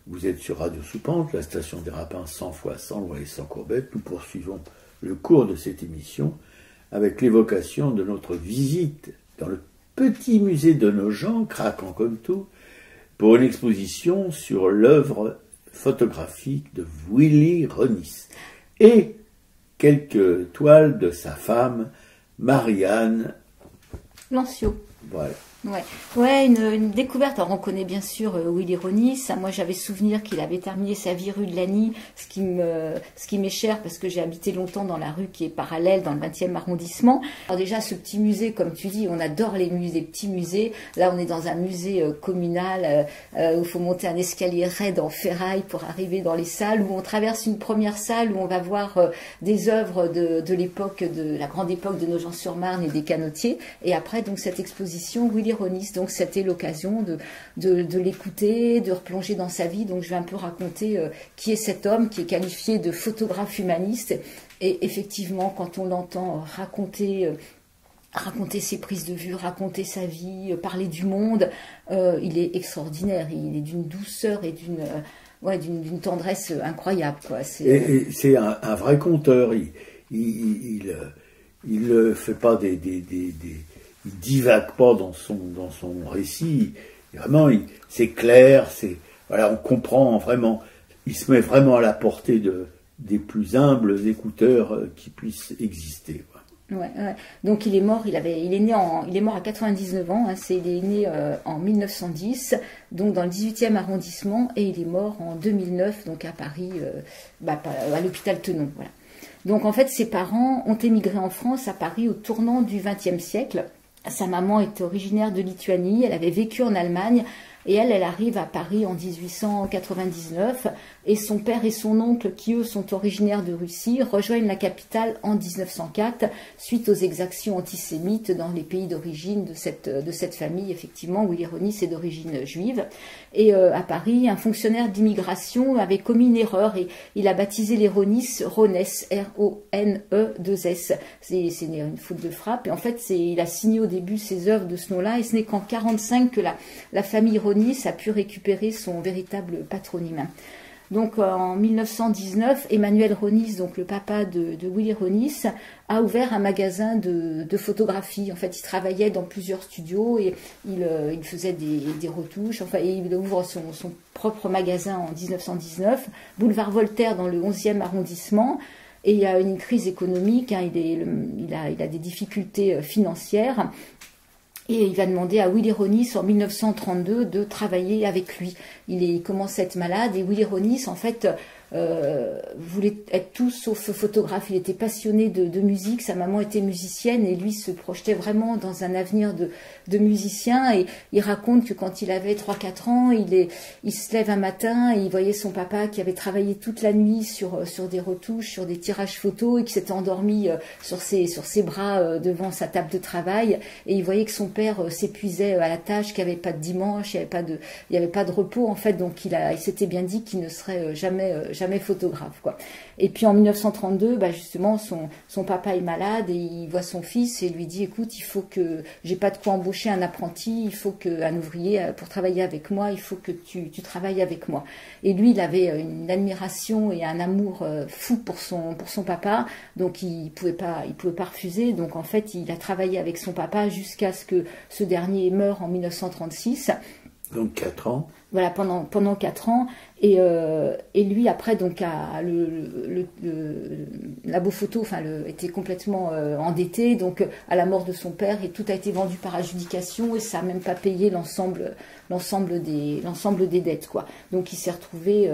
Vous êtes sur Radio Soupente, la station des Rapins 100 fois sans loi et sans courbette. Nous poursuivons le cours de cette émission avec l'évocation de notre visite dans le petit musée de Nogent, craquant comme tout, pour une exposition sur l'œuvre photographique de Willy Ronis et quelques toiles de sa femme, Marianne Lancio. Voilà. Ouais, une découverte. Alors on connaît bien sûr Willy Ronis. Moi j'avais souvenir qu'il avait terminé sa vie rue de Lagny, ce qui m'est cher parce que j'ai habité longtemps dans la rue qui est parallèle dans le 20e arrondissement. Alors déjà ce petit musée, comme tu dis, on adore les musées, petits musées. Là on est dans un musée communal où il faut monter un escalier raide en ferraille pour arriver dans les salles, où on traverse une première salle où on va voir des œuvres de l'époque, de la grande époque de Nogent-sur-Marne et des canotiers. Et après donc cette exposition Willy Ronis. Donc c'était l'occasion de l'écouter, de replonger dans sa vie. Donc je vais un peu raconter qui est cet homme qui est qualifié de photographe humaniste. Et effectivement, quand on l'entend raconter ses prises de vue, raconter sa vie, parler du monde, il est extraordinaire. Il est d'une douceur et d'une tendresse incroyable, quoi. C'est un vrai conteur. Il ne fait pas il divague pas dans son récit. Vraiment, c'est clair, voilà, on comprend vraiment. Il se met vraiment à la portée des plus humbles écouteurs qui puissent exister. Ouais. Donc il est mort. Il est mort à 99 ans. Hein, il est né en 1910, donc dans le 18e arrondissement, et il est mort en 2009, donc à Paris, à l'hôpital Tenon. Voilà. Donc en fait, ses parents ont émigré en France à Paris au tournant du XXe siècle. Sa maman était originaire de Lituanie, elle avait vécu en Allemagne et elle arrive à Paris en 1899 et son père et son oncle, qui eux sont originaires de Russie, rejoignent la capitale en 1904 suite aux exactions antisémites dans les pays d'origine de cette famille. Effectivement, Willy Ronis est d'origine juive. Et à Paris, un fonctionnaire d'immigration avait commis une erreur et il a baptisé les Ronis Rones, R-O-N-E-2-S. C'est une faute de frappe. Et en fait, il a signé au début ses œuvres de ce nom-là et ce n'est qu'en 1945 que la famille Ronis a pu récupérer son véritable patronyme. Donc en 1919, Emmanuel Ronis, donc le papa de Willy Ronis, a ouvert un magasin de photographie. En fait, il travaillait dans plusieurs studios et il faisait des retouches. Enfin, et il ouvre son propre magasin en 1919, boulevard Voltaire dans le 11e arrondissement. Et il y a une crise économique, hein, il a des difficultés financières. Et il va demander à Willy Ronis en 1932 de travailler avec lui. Il commence à être malade et Willy Ronis, en fait, voulait être tout sauf photographe. Il était passionné de musique, sa maman était musicienne et lui se projetait vraiment dans un avenir de musicien. Et il raconte que quand il avait 3-4 ans, il se lève un matin et il voyait son papa qui avait travaillé toute la nuit sur des retouches, sur des tirages photos et qui s'était endormi sur ses bras devant sa table de travail. Et il voyait que son père s'épuisait à la tâche, qu'il n'y avait pas de dimanche, il n'y avait pas de repos en fait. Donc il s'était bien dit qu'il ne serait jamais photographe, quoi. Et puis en 1932, justement, son papa est malade et il voit son fils et lui dit: écoute, il faut que j'ai pas de quoi embaucher un apprenti, il faut un ouvrier pour travailler avec moi, il faut que tu travailles avec moi. Et lui, il avait une admiration et un amour fou pour son papa, donc il pouvait pas refuser. Donc en fait, il a travaillé avec son papa jusqu'à ce que ce dernier meure en 1936. Donc 4 ans. Voilà, pendant 4 ans. Et lui, après, donc, le labo photo était complètement endetté. Donc, à la mort de son père, et tout a été vendu par adjudication et ça n'a même pas payé l'ensemble des dettes, quoi. Donc, il s'est retrouvé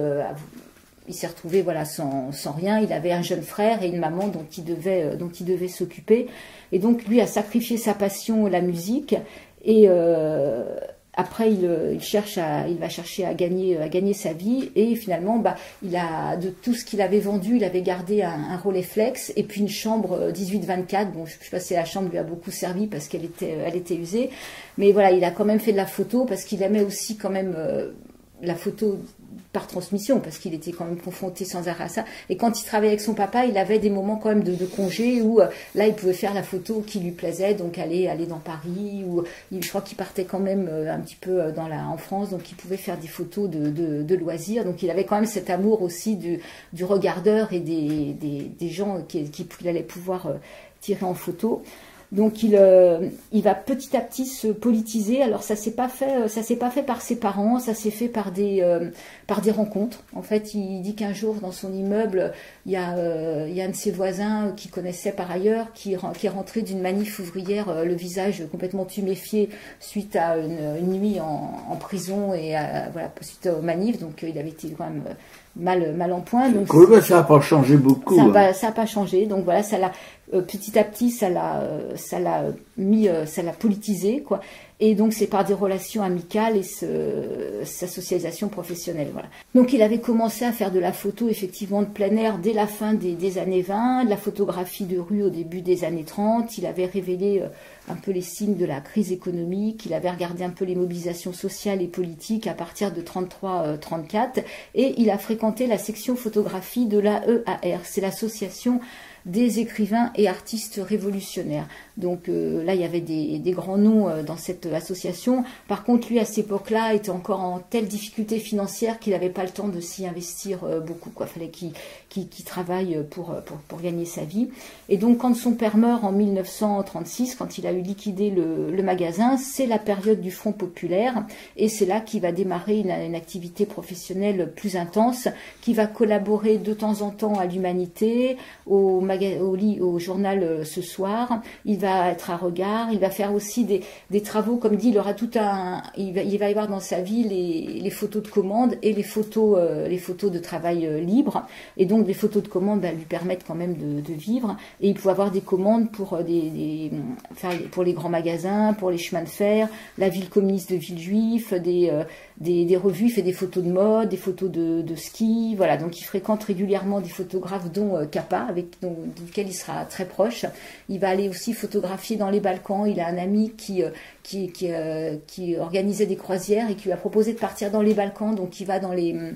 voilà, sans rien. Il avait un jeune frère et une maman dont il devait s'occuper. Et donc, lui a sacrifié sa passion, la musique. Et après, il va chercher à gagner sa vie et finalement, de tout ce qu'il avait vendu, il avait gardé un Rolleiflex et puis une chambre 18-24. Bon, je sais pas si la chambre lui a beaucoup servi parce qu'elle était usée, mais voilà, il a quand même fait de la photo parce qu'il aimait aussi quand même la photo par transmission, parce qu'il était quand même confronté sans arrêt à ça. Et quand il travaillait avec son papa, il avait des moments quand même de congé où là, il pouvait faire la photo qui lui plaisait, donc aller dans Paris, ou je crois qu'il partait quand même un petit peu en France, donc il pouvait faire des photos de loisirs. Donc il avait quand même cet amour aussi du regardeur et des gens qu'il allait pouvoir tirer en photo. Donc il va petit à petit se politiser. Alors ça s'est pas fait par ses parents, ça s'est fait par des rencontres. En fait, il dit qu'un jour dans son immeuble, il y a un de ses voisins qu'il connaissait par ailleurs qui est rentré d'une manif ouvrière, le visage complètement tuméfié suite à une nuit en prison et suite aux manifs. Donc il avait été quand même mal en point. Donc ça n'a pas changé beaucoup. Ça n'a pas changé. Donc voilà, ça l'a petit à petit, ça l'a politisé, quoi. Et donc c'est par des relations amicales et sa socialisation professionnelle, voilà. Donc il avait commencé à faire de la photo effectivement de plein air dès la fin des années 20, de la photographie de rue au début des années 30. Il avait révélé un peu les signes de la crise économique, il avait regardé un peu les mobilisations sociales et politiques à partir de 33-34, et il a fréquenté la section photographie de l'AEAR, c'est l'association des écrivains et artistes révolutionnaires. Donc là, il y avait des grands noms dans cette association. Par contre, lui, à cette époque-là, était encore en telle difficulté financière qu'il n'avait pas le temps de s'y investir beaucoup, quoi. Fallait qu'il travaille pour gagner sa vie. Et donc, quand son père meurt en 1936, quand il a eu liquidé le magasin, c'est la période du Front populaire, et c'est là qu'il va démarrer une activité professionnelle plus intense, qui va collaborer de temps en temps à l'Humanité, au journal Ce Soir. Il va être à Regard, il va faire aussi des travaux, comme dit, il va y avoir dans sa vie les photos de commande et les photos de travail libre, et donc les photos de commande lui permettent quand même de vivre, et il pouvait avoir des commandes pour pour les grands magasins, pour les chemins de fer, la ville communiste de Villejuif, des revues, il fait des photos de mode, des photos de ski, voilà. Donc il fréquente régulièrement des photographes, dont Capa, duquel il sera très proche. Il va aller aussi photographier dans les Balkans. Il a un ami qui organisait des croisières et qui lui a proposé de partir dans les Balkans. Donc il va dans les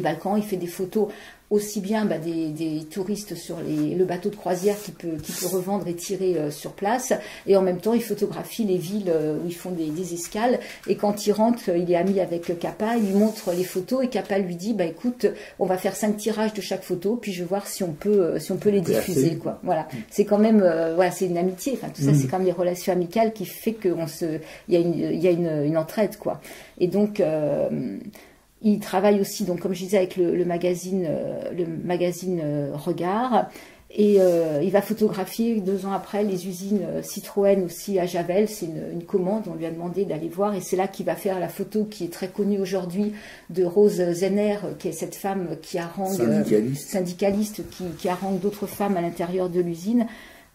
Balkans, il fait des photos aussi bien des touristes sur le bateau de croisière qu'il peut revendre et tirer sur place, et en même temps il photographie les villes où ils font des escales, et quand il rentre, il est ami avec Capa, il lui montre les photos, et Capa lui dit écoute, on va faire 5 tirages de chaque photo, puis je vais voir si on peut les diffuser, quoi. Voilà, c'est quand même c'est une amitié, enfin tout ça c'est quand même des relations amicales qui fait que il y a une entraide, quoi. Et donc il travaille aussi, donc, comme je disais, avec le magazine Regard, et il va photographier 2 ans après les usines Citroën aussi à Javel. C'est une commande, on lui a demandé d'aller voir, et c'est là qu'il va faire la photo qui est très connue aujourd'hui de Rose Zenner, qui est cette femme qui harangue, syndicaliste qui harangue d'autres femmes à l'intérieur de l'usine.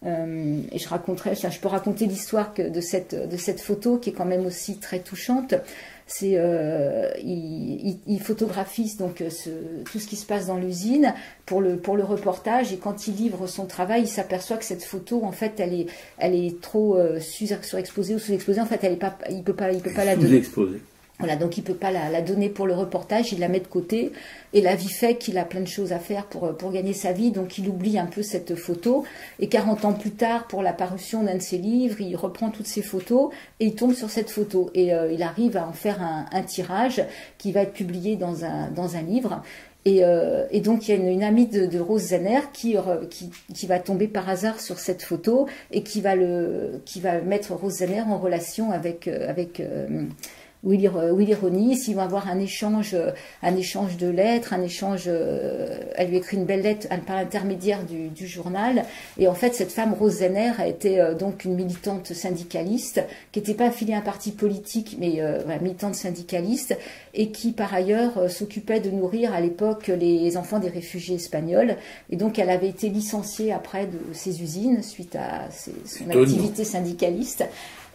Et je peux raconter l'histoire de cette photo qui est quand même aussi très touchante. Il photographie donc tout ce qui se passe dans l'usine pour le reportage, et quand il livre son travail, il s'aperçoit que cette photo, en fait, elle est trop surexposée ou sous-exposée. En fait, il peut pas la donner. Voilà, donc il peut pas la donner pour le reportage, il la met de côté, et la vie fait qu'il a plein de choses à faire pour gagner sa vie, donc il oublie un peu cette photo, et 40 ans plus tard, pour la parution d'un de ses livres, il reprend toutes ces photos, et il tombe sur cette photo, et il arrive à en faire un tirage qui va être publié dans un livre. Et donc il y a une amie de Rose Zenner qui va tomber par hasard sur cette photo, et qui va mettre Rose Zenner en relation avec Willy Ronis. Ils vont avoir un échange de lettres, elle lui écrit une belle lettre par l'intermédiaire du journal, et en fait cette femme, Rose Zenner, a été donc une militante syndicaliste, qui n'était pas affiliée à un parti politique, mais militante syndicaliste, et qui par ailleurs s'occupait de nourrir à l'époque les enfants des réfugiés espagnols, et donc elle avait été licenciée après de ses usines suite à son activité syndicaliste.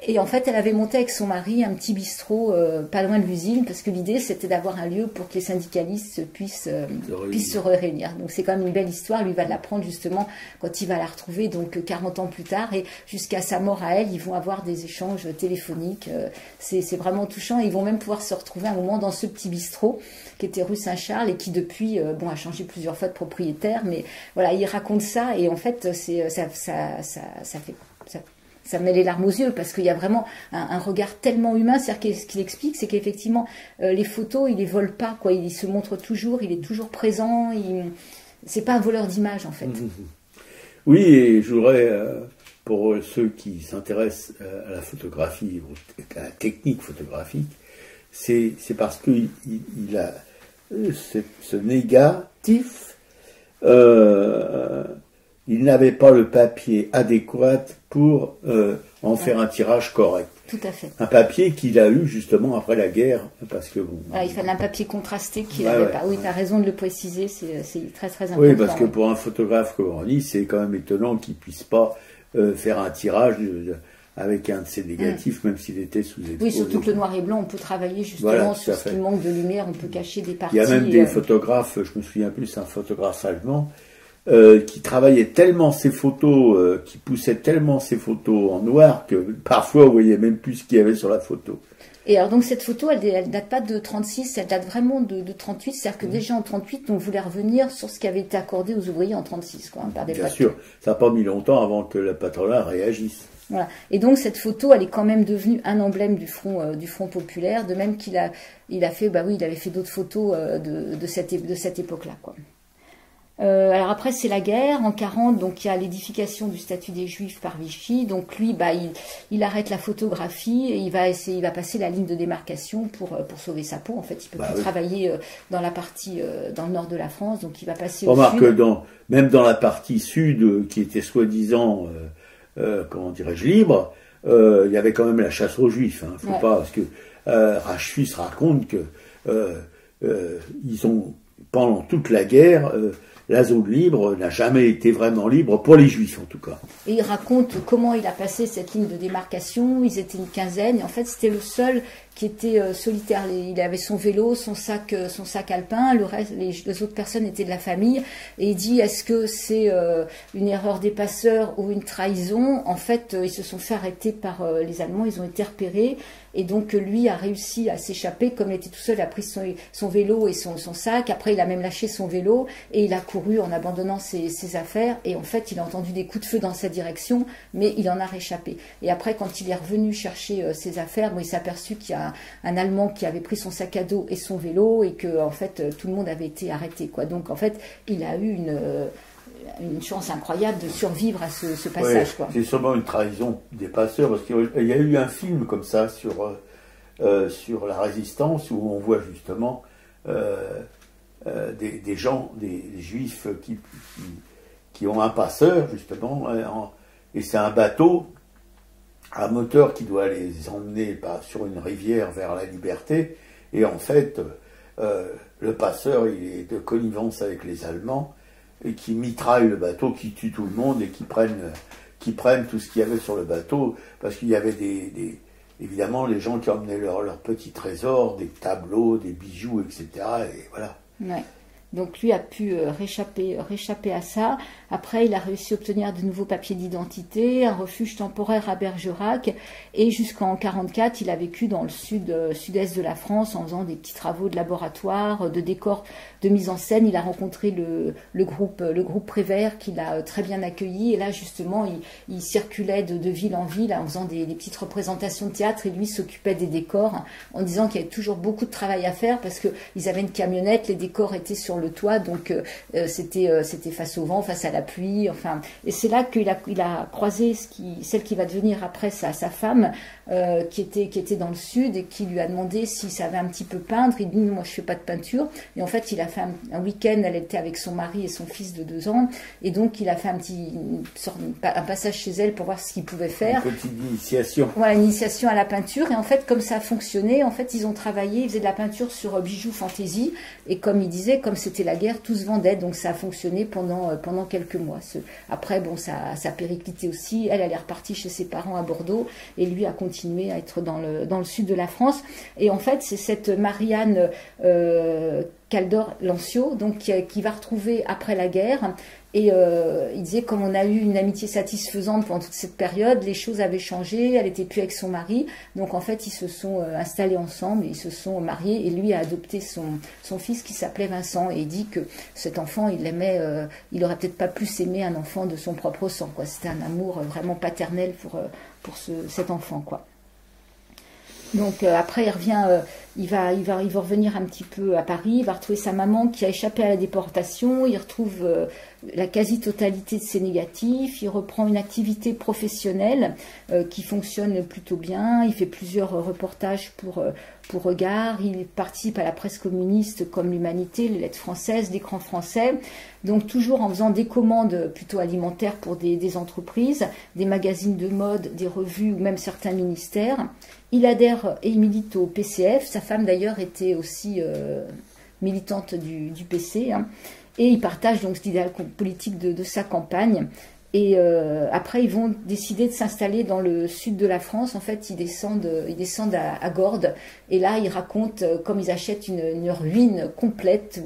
Et en fait, elle avait monté avec son mari un petit bistrot pas loin de l'usine, parce que l'idée, c'était d'avoir un lieu pour que les syndicalistes puissent se réunir. Donc c'est quand même une belle histoire. Lui va l'apprendre justement quand il va la retrouver, donc 40 ans plus tard. Et jusqu'à sa mort à elle, ils vont avoir des échanges téléphoniques. C'est vraiment touchant. Ils vont même pouvoir se retrouver un moment dans ce petit bistrot qui était rue Saint-Charles et qui depuis a changé plusieurs fois de propriétaire. Mais voilà, il raconte ça et en fait, ça me met les larmes aux yeux parce qu'il y a vraiment un regard tellement humain. C'est-à-dire ce qu'il explique, c'est qu'effectivement, les photos, il les vole pas, quoi. Il se montre toujours, il est toujours présent. C'est pas un voleur d'images, en fait. Oui, et je voudrais, pour ceux qui s'intéressent à la photographie, à la technique photographique, c'est parce qu'il a ce négatif. Il n'avait pas le papier adéquat pour en faire un tirage correct. Tout à fait. Un papier qu'il a eu justement après la guerre, parce que il fallait un papier contrasté qu'il n'avait pas. Oui, tu as raison de le préciser, c'est très très important. Oui, parce que pour un photographe comme on dit, c'est quand même étonnant qu'il puisse pas faire un tirage avec un de ses négatifs, même s'il était sous exposé. Oui, surtout que le noir et blanc, on peut travailler justement sur ce qui manque de lumière, on peut cacher des parties. Il y a même des photographes, je me souviens plus, c'est un photographe allemand, qui travaillait tellement ses photos, qui poussait tellement ses photos en noir que parfois on voyait même plus ce qu'il y avait sur la photo. Et alors donc cette photo, elle date pas de 36, elle date vraiment de 38, c'est-à-dire que déjà en 38, on voulait revenir sur ce qui avait été accordé aux ouvriers en 36, quoi, par des Bien sûr, ça n'a pas mis longtemps avant que le patronat réagisse. Voilà. Et donc cette photo, elle est quand même devenue un emblème du Front populaire, de même qu'il avait fait d'autres photos de cette époque-là, quoi. Alors après c'est la guerre en 40, donc il y a l'édification du statut des Juifs par Vichy, donc lui il arrête la photographie et il va passer la ligne de démarcation pour sauver sa peau. En fait il peut plus travailler dans la partie dans le nord de la France, donc il va passer au sud. Remarque que même dans la partie sud qui était soi-disant comment dirais-je libre, il y avait quand même la chasse aux Juifs. Faut pas, parce que Rachfus raconte que ils ont pendant toute la guerre la zone libre n'a jamais été vraiment libre pour les Juifs en tout cas. Et il raconte comment il a passé cette ligne de démarcation. Ils étaient une quinzaine et en fait c'était le seul qui était solitaire. Il avait son vélo, son sac alpin. Le reste, les autres personnes étaient de la famille. Et il dit est-ce que c'est une erreur des passeurs ou une trahison? En fait, ils se sont fait arrêter par les Allemands. Ils ont été repérés. Et donc lui a réussi à s'échapper. Comme il était tout seul, il a pris son vélo et son sac. Après, il a même lâché son vélo et il a couru en abandonnant ses affaires. Et en fait, il a entendu des coups de feu dans sa direction, mais il en a réchappé. Et après, quand il est revenu chercher ses affaires, il s'est aperçu qu'il y a un Allemand qui avait pris son sac à dos et son vélo et que en fait tout le monde avait été arrêté, quoi. Donc en fait, il a eu une chance incroyable de survivre à ce passage, quoi. C'est sûrement une trahison des passeurs, parce qu'il y a eu un film comme ça sur la résistance où on voit justement des gens, des juifs qui ont un passeur justement, et c'est un bateau à moteur qui doit les emmener sur une rivière vers la liberté, et en fait le passeur il est de connivence avec les Allemands et qui mitraille le bateau, qui tue tout le monde et qui prennent tout ce qu'il y avait sur le bateau, parce qu'il y avait évidemment les gens qui emmenaient leurs petits trésors, des tableaux, des bijoux, etc. Et voilà. Ouais. Donc lui a pu réchapper à ça. Après, il a réussi à obtenir de nouveaux papiers d'identité, un refuge temporaire à Bergerac, et jusqu'en 1944, il a vécu dans le sud-est de la France en faisant des petits travaux de laboratoire, de décors, de mise en scène. Il a rencontré le groupe Prévert qui l'a très bien accueilli, et là justement, il circulait de ville en ville en faisant des petites représentations de théâtre, et lui s'occupait des décors en disant qu'il y avait toujours beaucoup de travail à faire parce qu'ils avaient une camionnette, les décors étaient sur le toit, donc c'était face au vent, face à la pluie, enfin, et c'est là qu'il a croisé celle qui va devenir après sa femme, qui était dans le sud, et qui lui a demandé si ça avait un petit peu peindre. Il dit moi je fais pas de peinture, et en fait il a fait un week-end, elle était avec son mari et son fils de 2 ans, et donc il a fait un passage chez elle pour voir ce qu'il pouvait faire. Une petite initiation. Voilà, une initiation à la peinture, et en fait comme ça a fonctionné, en fait ils ont travaillé, ils faisaient de la peinture sur bijoux fantaisie, et comme il disait, comme c'est c'était la guerre, tout se vendait, donc ça a fonctionné pendant quelques mois. Après, bon, ça a périclité aussi. Elle est repartie chez ses parents à Bordeaux, et lui a continué à être dans le sud de la France. Et en fait, c'est cette Marianne Caldor-Lancio, donc qui va retrouver après la guerre. Et il disait, comme on a eu une amitié satisfaisante pendant toute cette période, les choses avaient changé, elle n'était plus avec son mari, donc en fait ils se sont installés ensemble, ils se sont mariés, et lui a adopté son fils qui s'appelait Vincent, et il dit que cet enfant, il l'aimait, il aurait peut-être pas plus aimé un enfant de son propre sang, quoi. C'était un amour vraiment paternel pour cet enfant, quoi. Donc après il revient, il va revenir un petit peu à Paris, il va retrouver sa maman qui a échappé à la déportation, il retrouve la quasi-totalité de ses négatifs, il reprend une activité professionnelle qui fonctionne plutôt bien, il fait plusieurs reportages pour Regard, il participe à la presse communiste comme l'Humanité, les Lettres françaises, l'Écran français, donc toujours en faisant des commandes plutôt alimentaires pour des entreprises, des magazines de mode, des revues ou même certains ministères. Il adhère et il milite au PCF, sa femme d'ailleurs était aussi militante du PC, hein. Et il partage donc l'idéal politique de sa campagne. Et après, ils vont décider de s'installer dans le sud de la France. En fait, ils descendent à Gordes. Et là, ils racontent comme ils achètent une ruine complète.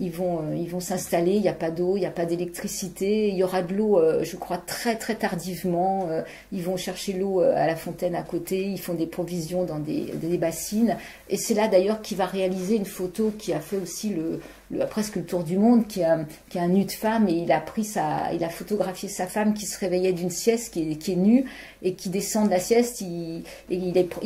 Ils vont s'installer, il n'y a pas d'eau, il n'y a pas d'électricité, il y aura de l'eau, je crois, très très tardivement. Ils vont chercher l'eau à la fontaine à côté, ils font des provisions dans des bassines. Et c'est là d'ailleurs qu'il va réaliser une photo qui a fait aussi presque le tour du monde, qui a un nu de femme, et il a photographié sa femme qui se réveillait d'une sieste, qui est nue, et qui descend de la sieste, il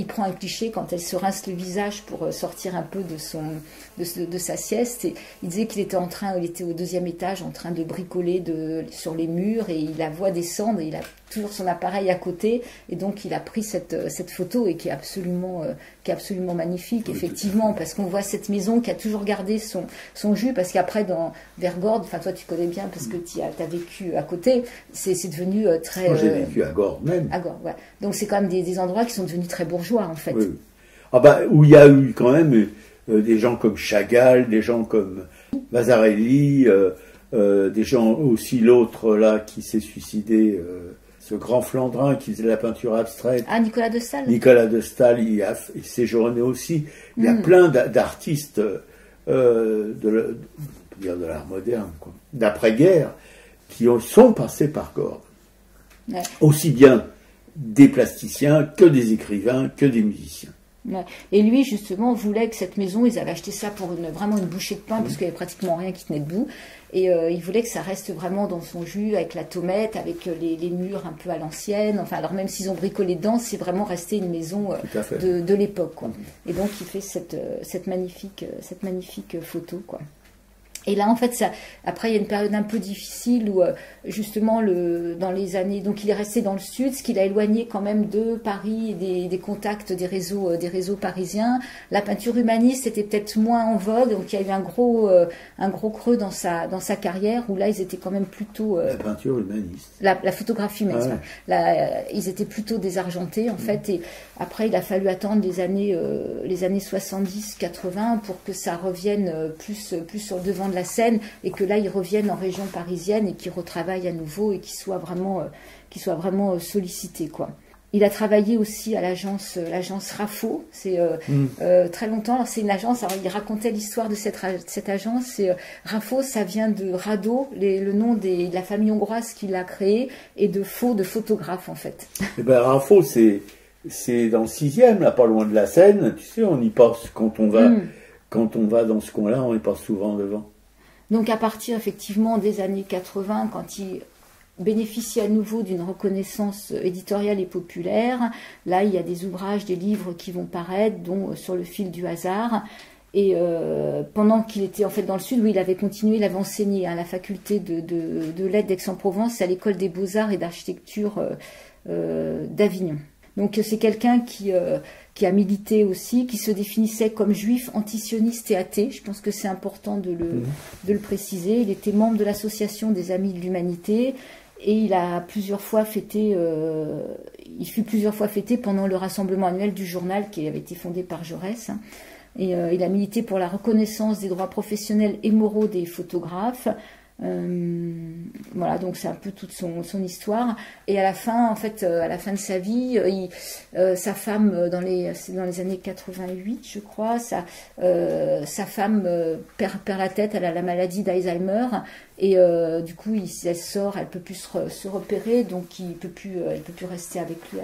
prend un cliché quand elle se rince le visage pour sortir un peu de sa sieste, et il disait qu'il était il était au 2e étage en train de bricoler sur les murs, et il la voit descendre, et il a toujours son appareil à côté, et donc il a pris cette photo, et qui est absolument magnifique, effectivement, parce qu'on voit cette maison qui a toujours gardé son jus, parce qu'après vers Gordes, enfin toi tu connais bien parce que tu as vécu à côté, c'est devenu très... Moi j'ai vécu à Gordes même. À Gordes, ouais. Donc c'est quand même des endroits qui sont devenus très bourgeois en fait. Oui. Ah bah, où il y a eu quand même des gens comme Chagall, des gens comme Vasarely, des gens aussi, l'autre là qui s'est suicidé, ce grand Flandrin qui faisait la peinture abstraite. Ah, Nicolas de Staël. Nicolas de Staël, il séjourné aussi. Il y a plein d'artistes de l'art moderne, d'après-guerre, qui sont passés par Gordes. Ouais. Aussi bien des plasticiens que des écrivains, que des musiciens. Ouais. Et lui, justement, voulait que cette maison, ils avaient acheté ça pour vraiment une bouchée de pain, parce qu'il n'y avait pratiquement rien qui tenait debout. Et il voulait que ça reste vraiment dans son jus, avec la tomette, avec les murs un peu à l'ancienne. Enfin, alors même s'ils ont bricolé dedans, c'est vraiment resté une maison de l'époque, quoi. Et donc, il fait cette magnifique photo, quoi. Et là, en fait, après, il y a une période un peu difficile où, justement, dans les années... Donc, il est resté dans le sud, ce qui l'a éloigné quand même de Paris et des contacts des réseaux parisiens. La peinture humaniste était peut-être moins en vogue, donc il y a eu un gros creux dans sa carrière, où là, ils étaient quand même plutôt... la peinture humaniste. La photographie humaniste. Ah ouais. Ils étaient plutôt désargentés, en fait. Et après, il a fallu attendre les années 70-80 pour que ça revienne plus sur le devant de la scène, et que là ils reviennent en région parisienne et qu'ils retravaillent à nouveau et qu'ils soient vraiment sollicités, quoi. Il a travaillé aussi à l'agence Raffo, c'est très longtemps. Alors c'est une agence, alors il racontait l'histoire de cette agence. Raffo, ça vient de Rado, le nom de la famille hongroise qui l'a créé, et de photographe en fait. Et ben Raffo, c'est dans le 6e, là, pas loin de la Seine. Tu sais, on y passe quand on va dans ce coin-là, on y passe souvent devant. Donc à partir effectivement des années 80, quand il bénéficie à nouveau d'une reconnaissance éditoriale et populaire, là il y a des ouvrages, des livres qui vont paraître, dont Sur le fil du hasard. Et pendant qu'il était en fait dans le sud, où il avait continué, il avait enseigné à la faculté de lettres d'Aix-en-Provence, à l'école des beaux-arts et d'architecture d'Avignon. Donc c'est quelqu'un qui a milité aussi, qui se définissait comme juif, antisioniste et athée. Je pense que c'est important de le préciser. Il était membre de l'association des Amis de l'Humanité, et il fut plusieurs fois fêté pendant le rassemblement annuel du journal qui avait été fondé par Jaurès. Et il a milité pour la reconnaissance des droits professionnels et moraux des photographes. Voilà, donc c'est un peu toute son histoire. Et à la fin, en fait, à la fin de sa vie, sa femme, c'est dans les années 88, je crois, sa femme perd la tête, elle a la maladie d'Alzheimer. Et du coup, elle sort, elle peut plus se repérer, donc elle peut plus rester avec lui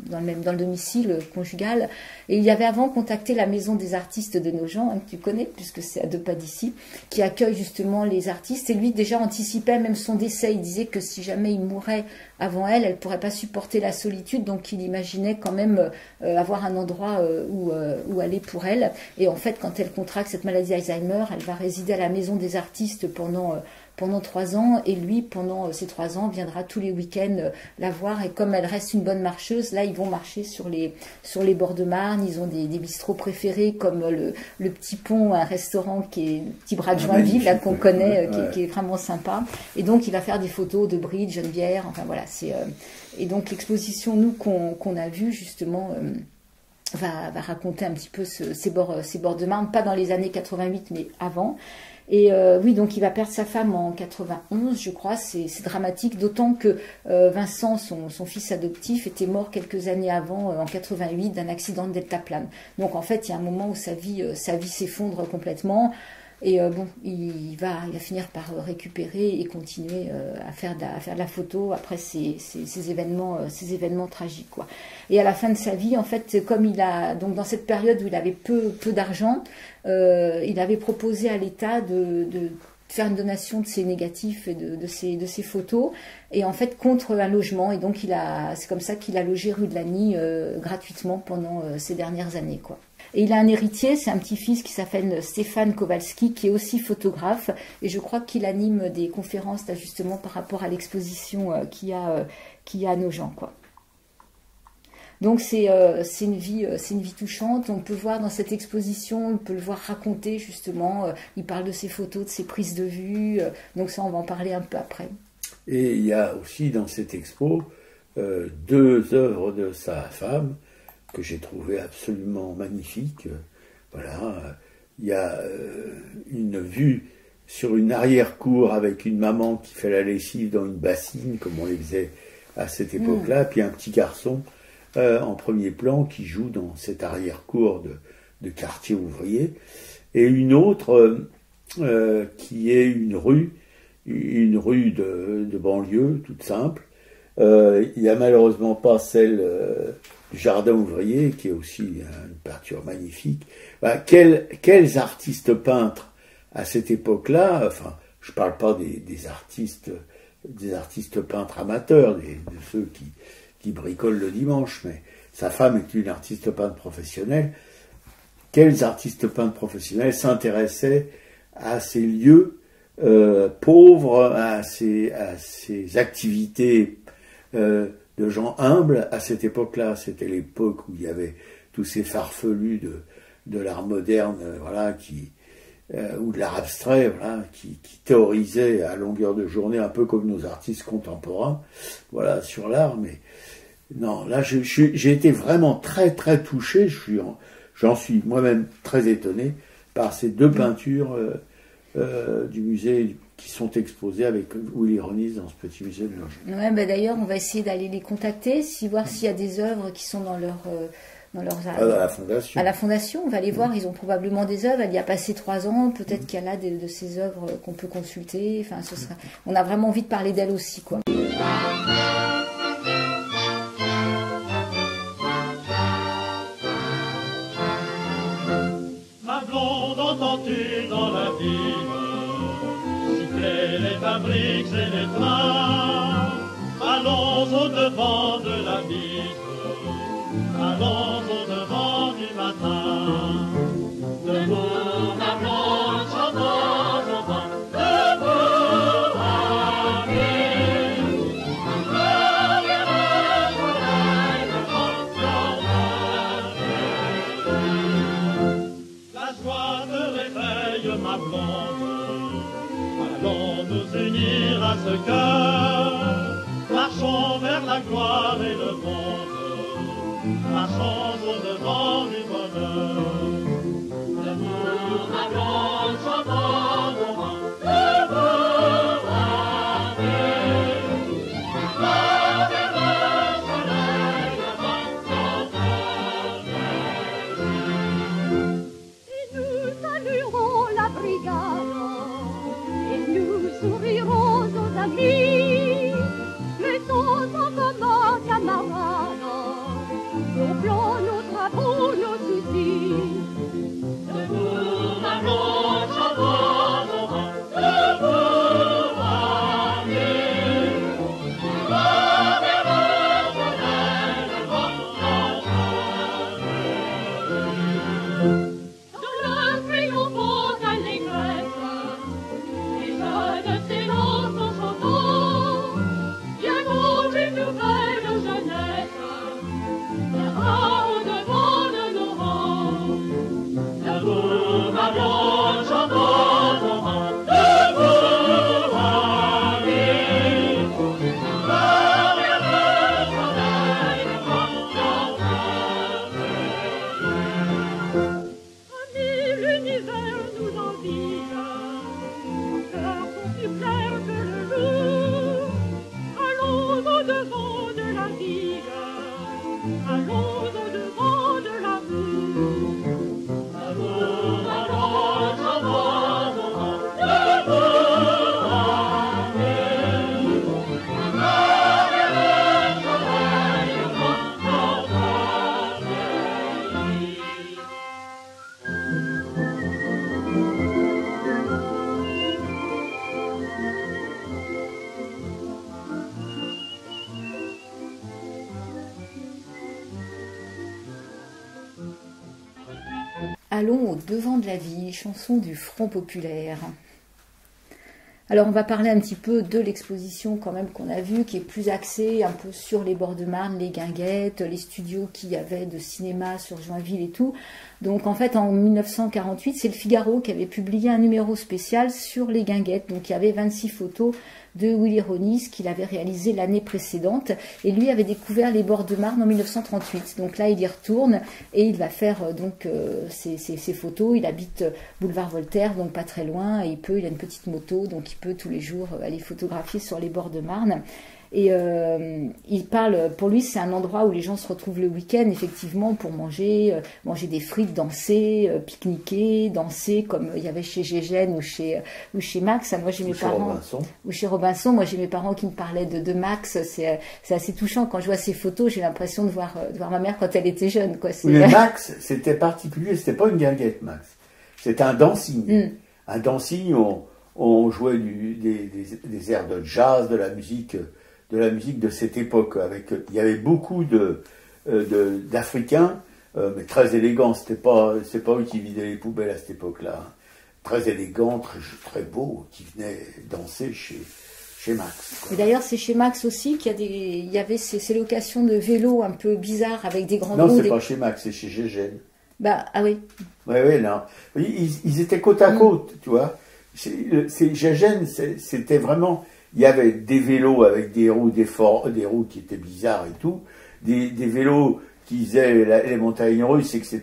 dans le domicile conjugal. Et il y avait avant contacté la maison des artistes de Nogent, hein, que tu connais, puisque c'est à 2 pas d'ici, qui accueille justement les artistes. Et lui déjà anticipait même son décès. Il disait que si jamais il mourait avant elle, elle pourrait pas supporter la solitude, donc il imaginait quand même avoir un endroit où aller pour elle. Et en fait, quand elle contracte cette maladie d'Alzheimer, elle va résider à la maison des artistes pendant 3 ans, et lui, pendant ces 3 ans, viendra tous les week-ends la voir. Et comme elle reste une bonne marcheuse, là, ils vont marcher sur les bords de Marne. Ils ont des bistrots préférés, comme le Petit Pont, un restaurant qui est Petit Bras de Joinville, là, qu'on connaît, qui est vraiment sympa. Et donc, il va faire des photos de bridge, de bière, enfin voilà. Et donc, l'exposition, nous, qu'on a vue, justement, va raconter un petit peu ces bords de Marne, pas dans les années 88, mais avant. Et oui, donc il va perdre sa femme en 91, je crois, c'est dramatique, d'autant que Vincent, son fils adoptif, était mort quelques années avant, en 88, d'un accident de deltaplane. Donc en fait, il y a un moment où sa vie s'effondre complètement. Et bon, il va finir par récupérer et continuer à faire de la photo après ces événements tragiques, quoi. Et à la fin de sa vie, en fait, comme donc dans cette période où il avait peu d'argent, il avait proposé à l'État de faire une donation de ses négatifs et de ses photos, et en fait contre un logement. Et donc c'est comme ça qu'il a logé rue de Lagny gratuitement pendant ces dernières années, quoi. Et il a un héritier, c'est un petit-fils qui s'appelle Stéphane Kowalski, qui est aussi photographe, et je crois qu'il anime des conférences là, justement par rapport à l'exposition qu'il y a à Nogent, quoi. Donc c'est une vie touchante. On peut voir dans cette exposition, on peut le voir raconter justement. Il parle de ses photos, de ses prises de vue. Donc ça, on va en parler un peu après. Et il y a aussi dans cette expo 2 œuvres de sa femme que j'ai trouvées absolument magnifiques. Voilà, il y a une vue sur une arrière-cour avec une maman qui fait la lessive dans une bassine, comme on les faisait à cette époque-là, puis un petit garçon en premier plan qui joue dans cette arrière-cour de quartier ouvrier, et une autre qui est une rue de banlieue toute simple. Il n'y a malheureusement pas celle du jardin ouvrier, qui est aussi une peinture magnifique. Ben, quels artistes peintres à cette époque-là, enfin, je ne parle pas des artistes peintres amateurs, de ceux qui bricolent le dimanche, mais sa femme est une artiste peintre professionnelle. Quels artistes peintres professionnels s'intéressaient à ces lieux pauvres, à ces activités de gens humbles à cette époque-là? C'était l'époque où il y avait tous ces farfelus de l'art moderne, voilà, ou de l'art abstrait, voilà, qui théorisaient à longueur de journée, un peu comme nos artistes contemporains, voilà, sur l'art. Mais non, là, j'ai été vraiment très très touché. J'en suis moi-même très étonné par ces 2 peintures du musée qui sont exposées avec Willy Ronis dans ce petit musée de Nogent. Ouais, bah d'ailleurs, on va essayer d'aller les contacter, voir s'il y a des œuvres qui sont dans leurs à la fondation. À la fondation, on va les voir. Ils ont probablement des œuvres. Elle y a passé 3 ans. Peut-être qu'il y a là de ces œuvres qu'on peut consulter. Enfin, on a vraiment envie de parler d'elle aussi, quoi. Ma blonde, entends-tu dans la ville siffler les fabriques et les trains? Allons au devant de la ville, allons au devant du matin. Debout, ma blonde, chantons au vent, debout, allez. La joie te réveille, ma blonde, allons nous unir à ce cœur. Marchons vers la gloire et le monde, marchons au devant du bonheur. Allons au devant de la vie, chanson du Front populaire. Alors on va parler un petit peu de l'exposition quand même qu'on a vue, qui est plus axée un peu sur les bords de Marne, les guinguettes, les studios qu'il y avait de cinéma sur Joinville et tout. Donc en fait en 1948, c'est le Figaro qui avait publié un numéro spécial sur les guinguettes. Donc il y avait 26 photos de Willy Ronis qu'il avait réalisé l'année précédente, et lui avait découvert les bords de Marne en 1938. Donc là il y retourne et il va faire ces photos. Il habite boulevard Voltaire, donc pas très loin, et il a une petite moto, donc il peut tous les jours aller photographier sur les bords de Marne. Et il parle, pour lui c'est un endroit où les gens se retrouvent le week-end effectivement pour manger des frites, danser, pique-niquer, danser comme il y avait chez Gégène ou chez Max. Moi j'ai mes parents, ou chez Robinson, moi j'ai mes parents qui me parlaient de Max. C'est assez touchant quand je vois ces photos. J'ai l'impression de voir ma mère quand elle était jeune, quoi. Oui, mais Max c'était particulier, c'était pas une guinguette Max, c'était un dancing. Un dancing où on jouait des airs de jazz, de la musique de cette époque. Il y avait beaucoup d'Africains, mais très élégants. C'est pas eux qui vidaient les poubelles à cette époque-là. Hein. Très élégants, très beaux, qui venaient danser chez Max. Et d'ailleurs, c'est chez Max aussi qu'il y avait ces locations de vélos un peu bizarres avec des grands roues. Non, c'est pas chez Max, c'est chez Gégène. Ah oui. Oui, non. Ils étaient côte à côte, tu vois. Gégène, c'était vraiment... Il y avait des vélos avec des roues qui étaient bizarres et tout, des vélos qui faisaient les montagnes russes, etc.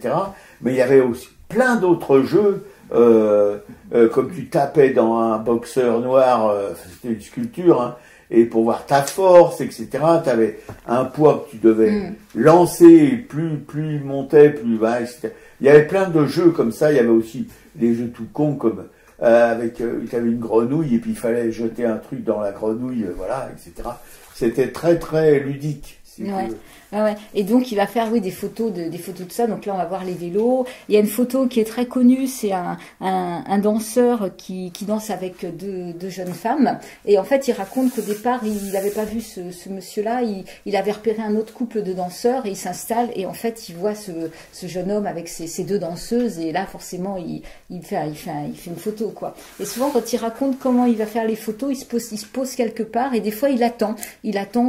Mais il y avait aussi plein d'autres jeux, comme tu tapais dans un boxeur noir, c'était une sculpture, hein, et pour voir ta force, etc. Tu avais un poids que tu devais lancer, plus il montait, plus bas, etc. Il y avait plein de jeux comme ça. Il y avait aussi des jeux tout cons comme... tu avais une grenouille et puis il fallait jeter un truc dans la grenouille, voilà, etc. C'était très très ludique. Ouais. Et donc il va faire des photos de ça. Donc là on va voir les vélos. Il y a une photo qui est très connue, c'est un danseur qui danse avec deux jeunes femmes. Et en fait il raconte qu'au départ il n'avait pas vu ce monsieur-là. Il avait repéré un autre couple de danseurs et il s'installe et en fait il voit ce jeune homme avec ces deux danseuses et là forcément il fait une photo, quoi. Et souvent quand il raconte comment il va faire les photos, il se pose quelque part et des fois il attend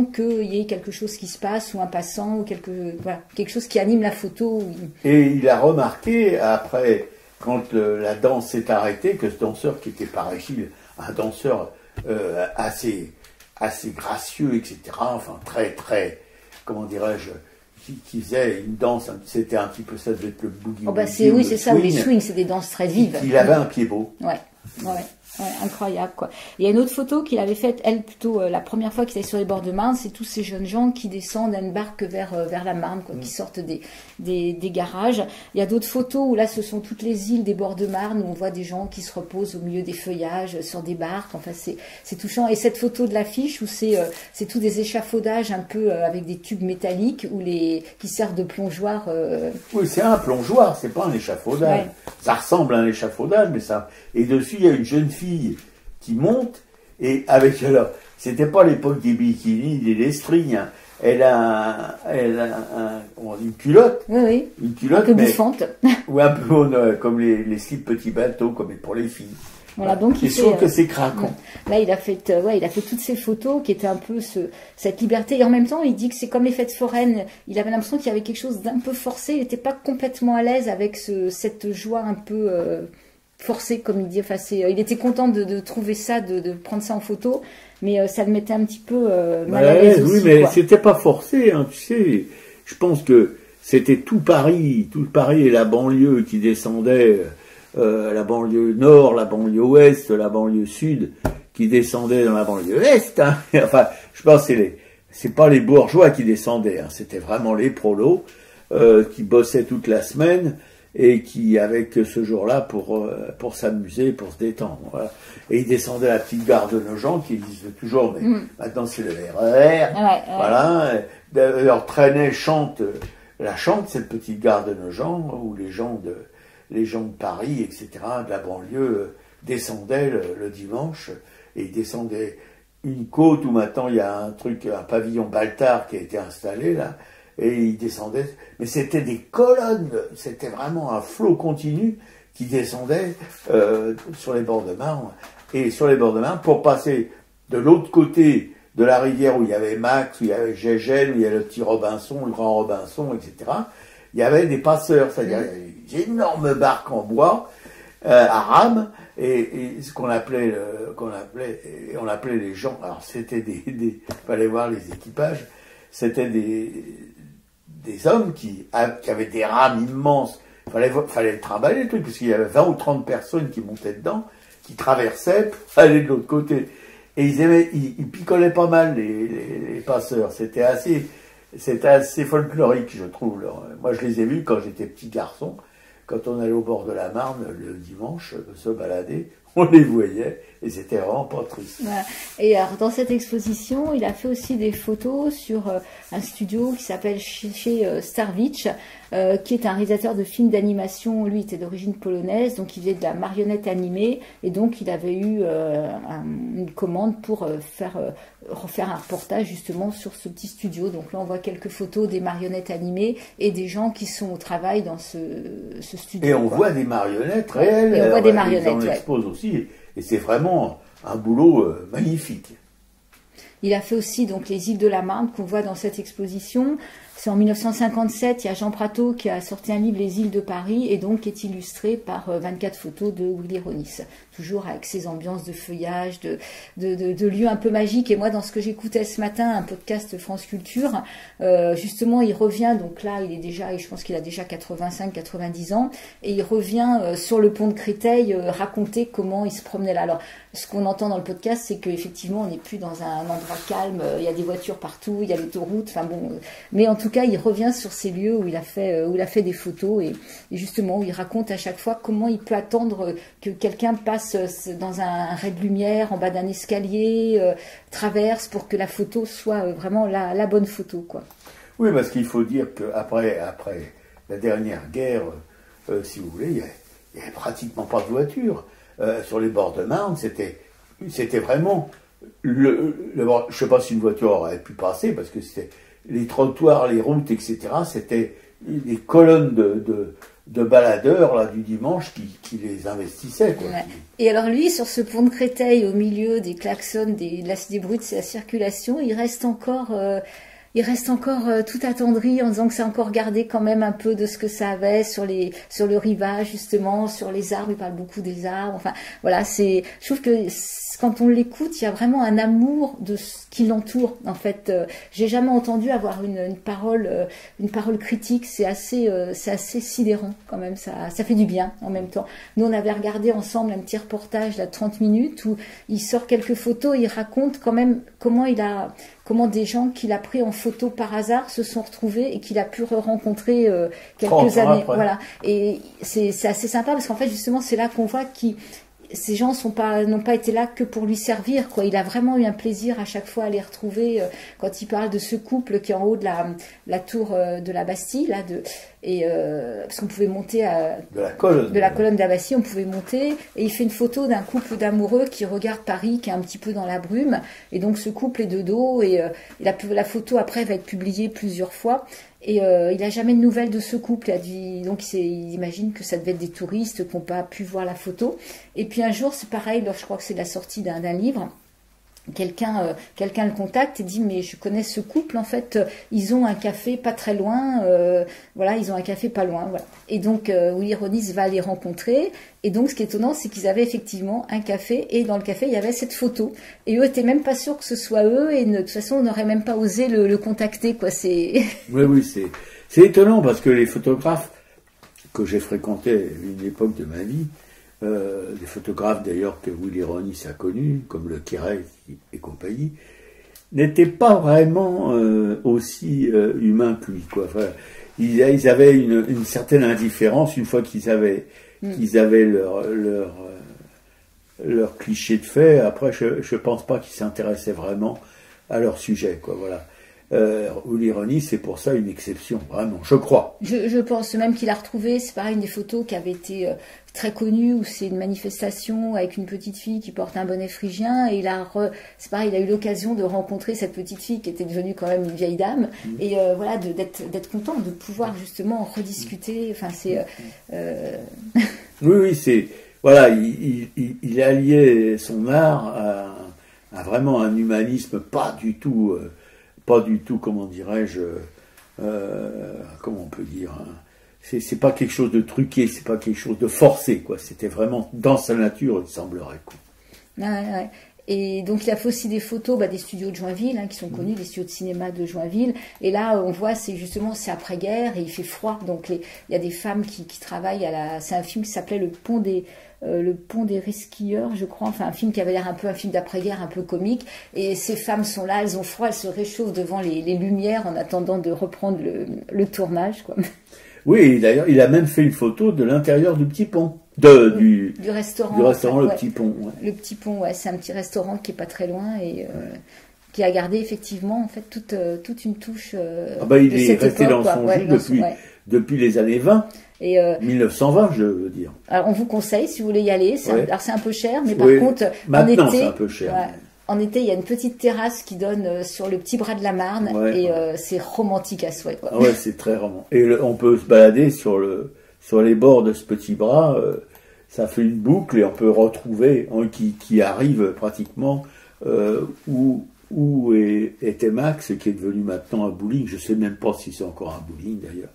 qu'il y ait quelque chose qui se passe ou un passant ou quelque chose qui anime la photo. Et il a remarqué après, quand la danse s'est arrêtée, que ce danseur qui était paraît-il un danseur assez gracieux, etc. Enfin très très, comment dirais-je, qui faisait une danse, c'était un petit peu ça, devait être le boogie. Oh bah oui, c'est ça, ou les swings, c'est des danses très vives. Il avait un pied beau. Ouais, incroyable quoi. Il y a une autre photo qu'il avait faite, elle plutôt la première fois qu'il était sur les bords de Marne, c'est tous ces jeunes gens qui descendent à une barque vers la Marne, quoi, qui sortent des garages. Il y a d'autres photos où là ce sont toutes les îles des bords de Marne où on voit des gens qui se reposent au milieu des feuillages sur des barques. Enfin c'est touchant. Et cette photo de l'affiche où c'est tous des échafaudages un peu avec des tubes métalliques qui servent de plongeoir. Oui, c'est un plongeoir, c'est pas un échafaudage. Ouais. Ça ressemble à un échafaudage, mais ça. Et dessus il y a une jeune fille qui monte, et avec, alors, c'était pas l'époque des bikinis, des lestrings, hein. Elle a une culotte. Oui. Une culotte. Un peu bouffante. Ou un peu comme les slips petits bateaux, comme pour les filles. Voilà, donc il sûr que c'est craquant. Là, il a fait toutes ces photos qui étaient un peu cette liberté. Et en même temps, il dit que c'est comme les fêtes foraines. Il avait l'impression qu'il y avait quelque chose d'un peu forcé. Il n'était pas complètement à l'aise avec cette joie un peu forcé, comme il dit. Enfin, il était content de trouver ça, de prendre ça en photo, mais ça le mettait un petit peu mal à l'aise aussi. Oui, mais c'était pas forcé, hein, tu sais. Je pense que c'était tout Paris et la banlieue qui descendait, la banlieue nord, la banlieue ouest, la banlieue sud, qui descendait dans la banlieue est. Hein. Enfin, je pense que c'est pas les bourgeois qui descendaient, hein, c'était vraiment les prolos qui bossaient toute la semaine. Et qui, avec ce jour-là, pour s'amuser, pour se détendre. Voilà. Et ils descendaient à la petite gare de Nogent, qui existe toujours, mais maintenant c'est le RER. Voilà. Leur traînait la Chante, cette petite gare de Nogent, où les gens de Paris, etc., de la banlieue, descendaient le dimanche, et ils descendaient une côte où maintenant il y a un pavillon Baltard qui a été installé, là, et ils descendaient, mais c'était des colonnes, c'était vraiment un flot continu qui descendait sur les bords de Marne, et sur les bords de Marne, pour passer de l'autre côté de la rivière où il y avait Max, où il y avait Gégel, où il y avait le petit Robinson, le grand Robinson, etc., il y avait des passeurs, c'est-à-dire des énormes barques en bois, à rames, et ce qu'on appelait les gens, alors c'était fallait voir les équipages, c'était des hommes qui avaient des rames immenses. Fallait trimballer le truc, parce qu'il y avait 20 ou 30 personnes qui montaient dedans, qui traversaient pour aller de l'autre côté. Et ils picolaient pas mal, les passeurs. C'était assez folklorique, je trouve. Moi, je les ai vus quand j'étais petit garçon. Quand on allait au bord de la Marne le dimanche, se balader, on les voyait, et c'était vraiment pas triste. Voilà. Et alors, dans cette exposition, il a fait aussi des photos sur un studio qui s'appelle chez Starwitch, qui est un réalisateur de films d'animation. Lui était d'origine polonaise, donc il faisait de la marionnette animée, et donc il avait eu une commande pour refaire un reportage justement sur ce petit studio. Donc là, on voit quelques photos des marionnettes animées et des gens qui sont au travail dans ce studio. Et on voit des marionnettes réelles. Et on voit des marionnettes, on expose aussi, et c'est vraiment un boulot magnifique. Il a fait aussi donc les îles de la Marne qu'on voit dans cette exposition. C'est en 1957, il y a Jean Prattot qui a sorti un livre, Les îles de Paris, et donc qui est illustré par 24 photos de Willy Ronis. Toujours avec ces ambiances de feuillage, de lieux un peu magiques. Et moi, dans ce que j'écoutais ce matin, un podcast France Culture, justement, il revient, donc là, je pense qu'il a déjà 85-90 ans, et il revient sur le pont de Créteil raconter comment il se promenait là. Alors, ce qu'on entend dans le podcast, c'est qu'effectivement, on n'est plus dans un endroit calme, il y a des voitures partout, il y a l'autoroute, enfin bon, mais en tout cas, il revient sur ces lieux où il a fait des photos, et justement, où il raconte à chaque fois comment il peut attendre que quelqu'un passe dans un ray de lumière, en bas d'un escalier, traverse pour que la photo soit vraiment la bonne photo, quoi. Oui, parce qu'il faut dire qu'après la dernière guerre, si vous voulez, il n'y avait pratiquement pas de voiture. Sur les bords de Marne, c'était vraiment je ne sais pas si une voiture aurait pu passer, parce que c'était les trottoirs, les routes, etc. C'était des colonnes de baladeurs là, du dimanche qui les investissaient, quoi. Ouais. Et alors lui, sur ce pont de Créteil, au milieu des klaxons, des bruits de la circulation, il reste encore il reste encore tout attendri en disant que c'est encore gardé quand même un peu de ce que ça avait sur le rivage justement, sur les arbres. Il parle beaucoup des arbres. Enfin voilà, je trouve que quand on l'écoute, il y a vraiment un amour de ce qui l'entoure. En fait, j'ai jamais entendu avoir une parole critique. C'est assez sidérant quand même. Ça fait du bien en même temps. Nous, on avait regardé ensemble un petit reportage de 30 minutes où il sort quelques photos. Il raconte quand même comment des gens qu'il a pris en photo par hasard se sont retrouvés et qu'il a pu rencontrer quelques années. Après. Voilà. Et c'est assez sympa parce qu'en fait, justement, c'est là qu'on voit ces gens n'ont pas été là que pour lui servir, quoi. Il a vraiment eu un plaisir à chaque fois à les retrouver. Quand il parle de ce couple qui est en haut de la tour de la Bastille, là, parce qu'on pouvait monter de la colonne de la Bastille, on pouvait monter, et il fait une photo d'un couple d'amoureux qui regarde Paris, qui est un petit peu dans la brume, et donc ce couple est de dos, et la photo après va être publiée plusieurs fois. Et il n'a jamais de nouvelles de ce couple. Donc il imagine que ça devait être des touristes qui n'ont pas pu voir la photo. Et puis un jour, c'est pareil, je crois que c'est la sortie d'un livre. Quelqu'un le contacte et dit mais je connais ce couple en fait, ils ont un café pas très loin, voilà, ils ont un café pas loin, voilà. Et donc Willy Ronis va les rencontrer, et donc ce qui est étonnant c'est qu'ils avaient effectivement un café, et dans le café il y avait cette photo, et eux étaient même pas sûrs que ce soit eux, et de toute façon on n'aurait même pas osé le contacter, quoi. Oui, c'est étonnant parce que les photographes que j'ai fréquentés à une époque de ma vie, des photographes d'ailleurs que Willy Ronis a connus, comme le Quérec et compagnie, n'étaient pas vraiment aussi humains que lui, quoi. Enfin, ils avaient une certaine indifférence une fois qu'ils avaient leur cliché de fait. Après, je pense pas qu'ils s'intéressaient vraiment à leur sujet, quoi. Voilà. Willy Ronis, c'est pour ça une exception, vraiment, je crois. Je pense même qu'il a retrouvé, c'est pareil, une des photos qui avait été très connue, où c'est une manifestation avec une petite fille qui porte un bonnet phrygien, et c'est pareil, il a eu l'occasion de rencontrer cette petite fille qui était devenue quand même une vieille dame, et voilà, d'être content de pouvoir justement rediscuter. Enfin, c'est oui, c'est voilà, il alliait son art à vraiment un humanisme pas du tout, comment dirais-je, comment on peut dire, hein. C'est pas quelque chose de truqué, c'est pas quelque chose de forcé, quoi. C'était vraiment dans sa nature, il semblerait, quoi. Ouais. Et donc il a fait aussi des photos des studios de Joinville, hein, qui sont connus, les studios de cinéma de Joinville. Et là, on voit, c'est après-guerre et il fait froid. Donc il y a des femmes qui travaillent c'est un film qui s'appelait Le Pont des Resquilleurs, je crois. Enfin, un film qui avait l'air un peu un film d'après-guerre, un peu comique. Et ces femmes sont là, elles ont froid, elles se réchauffent devant les lumières en attendant de reprendre le tournage, quoi. Oui, d'ailleurs, il a même fait une photo de l'intérieur du petit pont. Du restaurant. Du restaurant, le Petit Pont. Ouais. Le Petit Pont, ouais, c'est un petit restaurant qui est pas très loin et qui a gardé effectivement en fait toute une touche. Il est resté dans son jus depuis les années 20. Et 1920, je veux dire. Alors on vous conseille si vous voulez y aller. Alors c'est un peu cher, mais par contre maintenant en été, c'est un peu cher. Ouais, en été, il y a une petite terrasse qui donne sur le petit bras de la Marne, c'est romantique à souhait, quoi. Ah ouais, c'est très romantique. Et on peut se balader sur les bords de ce petit bras. Ça fait une boucle et on peut retrouver qui arrive pratiquement où était Max, qui est devenu maintenant un bowling. Je sais même pas si c'est encore un bowling d'ailleurs.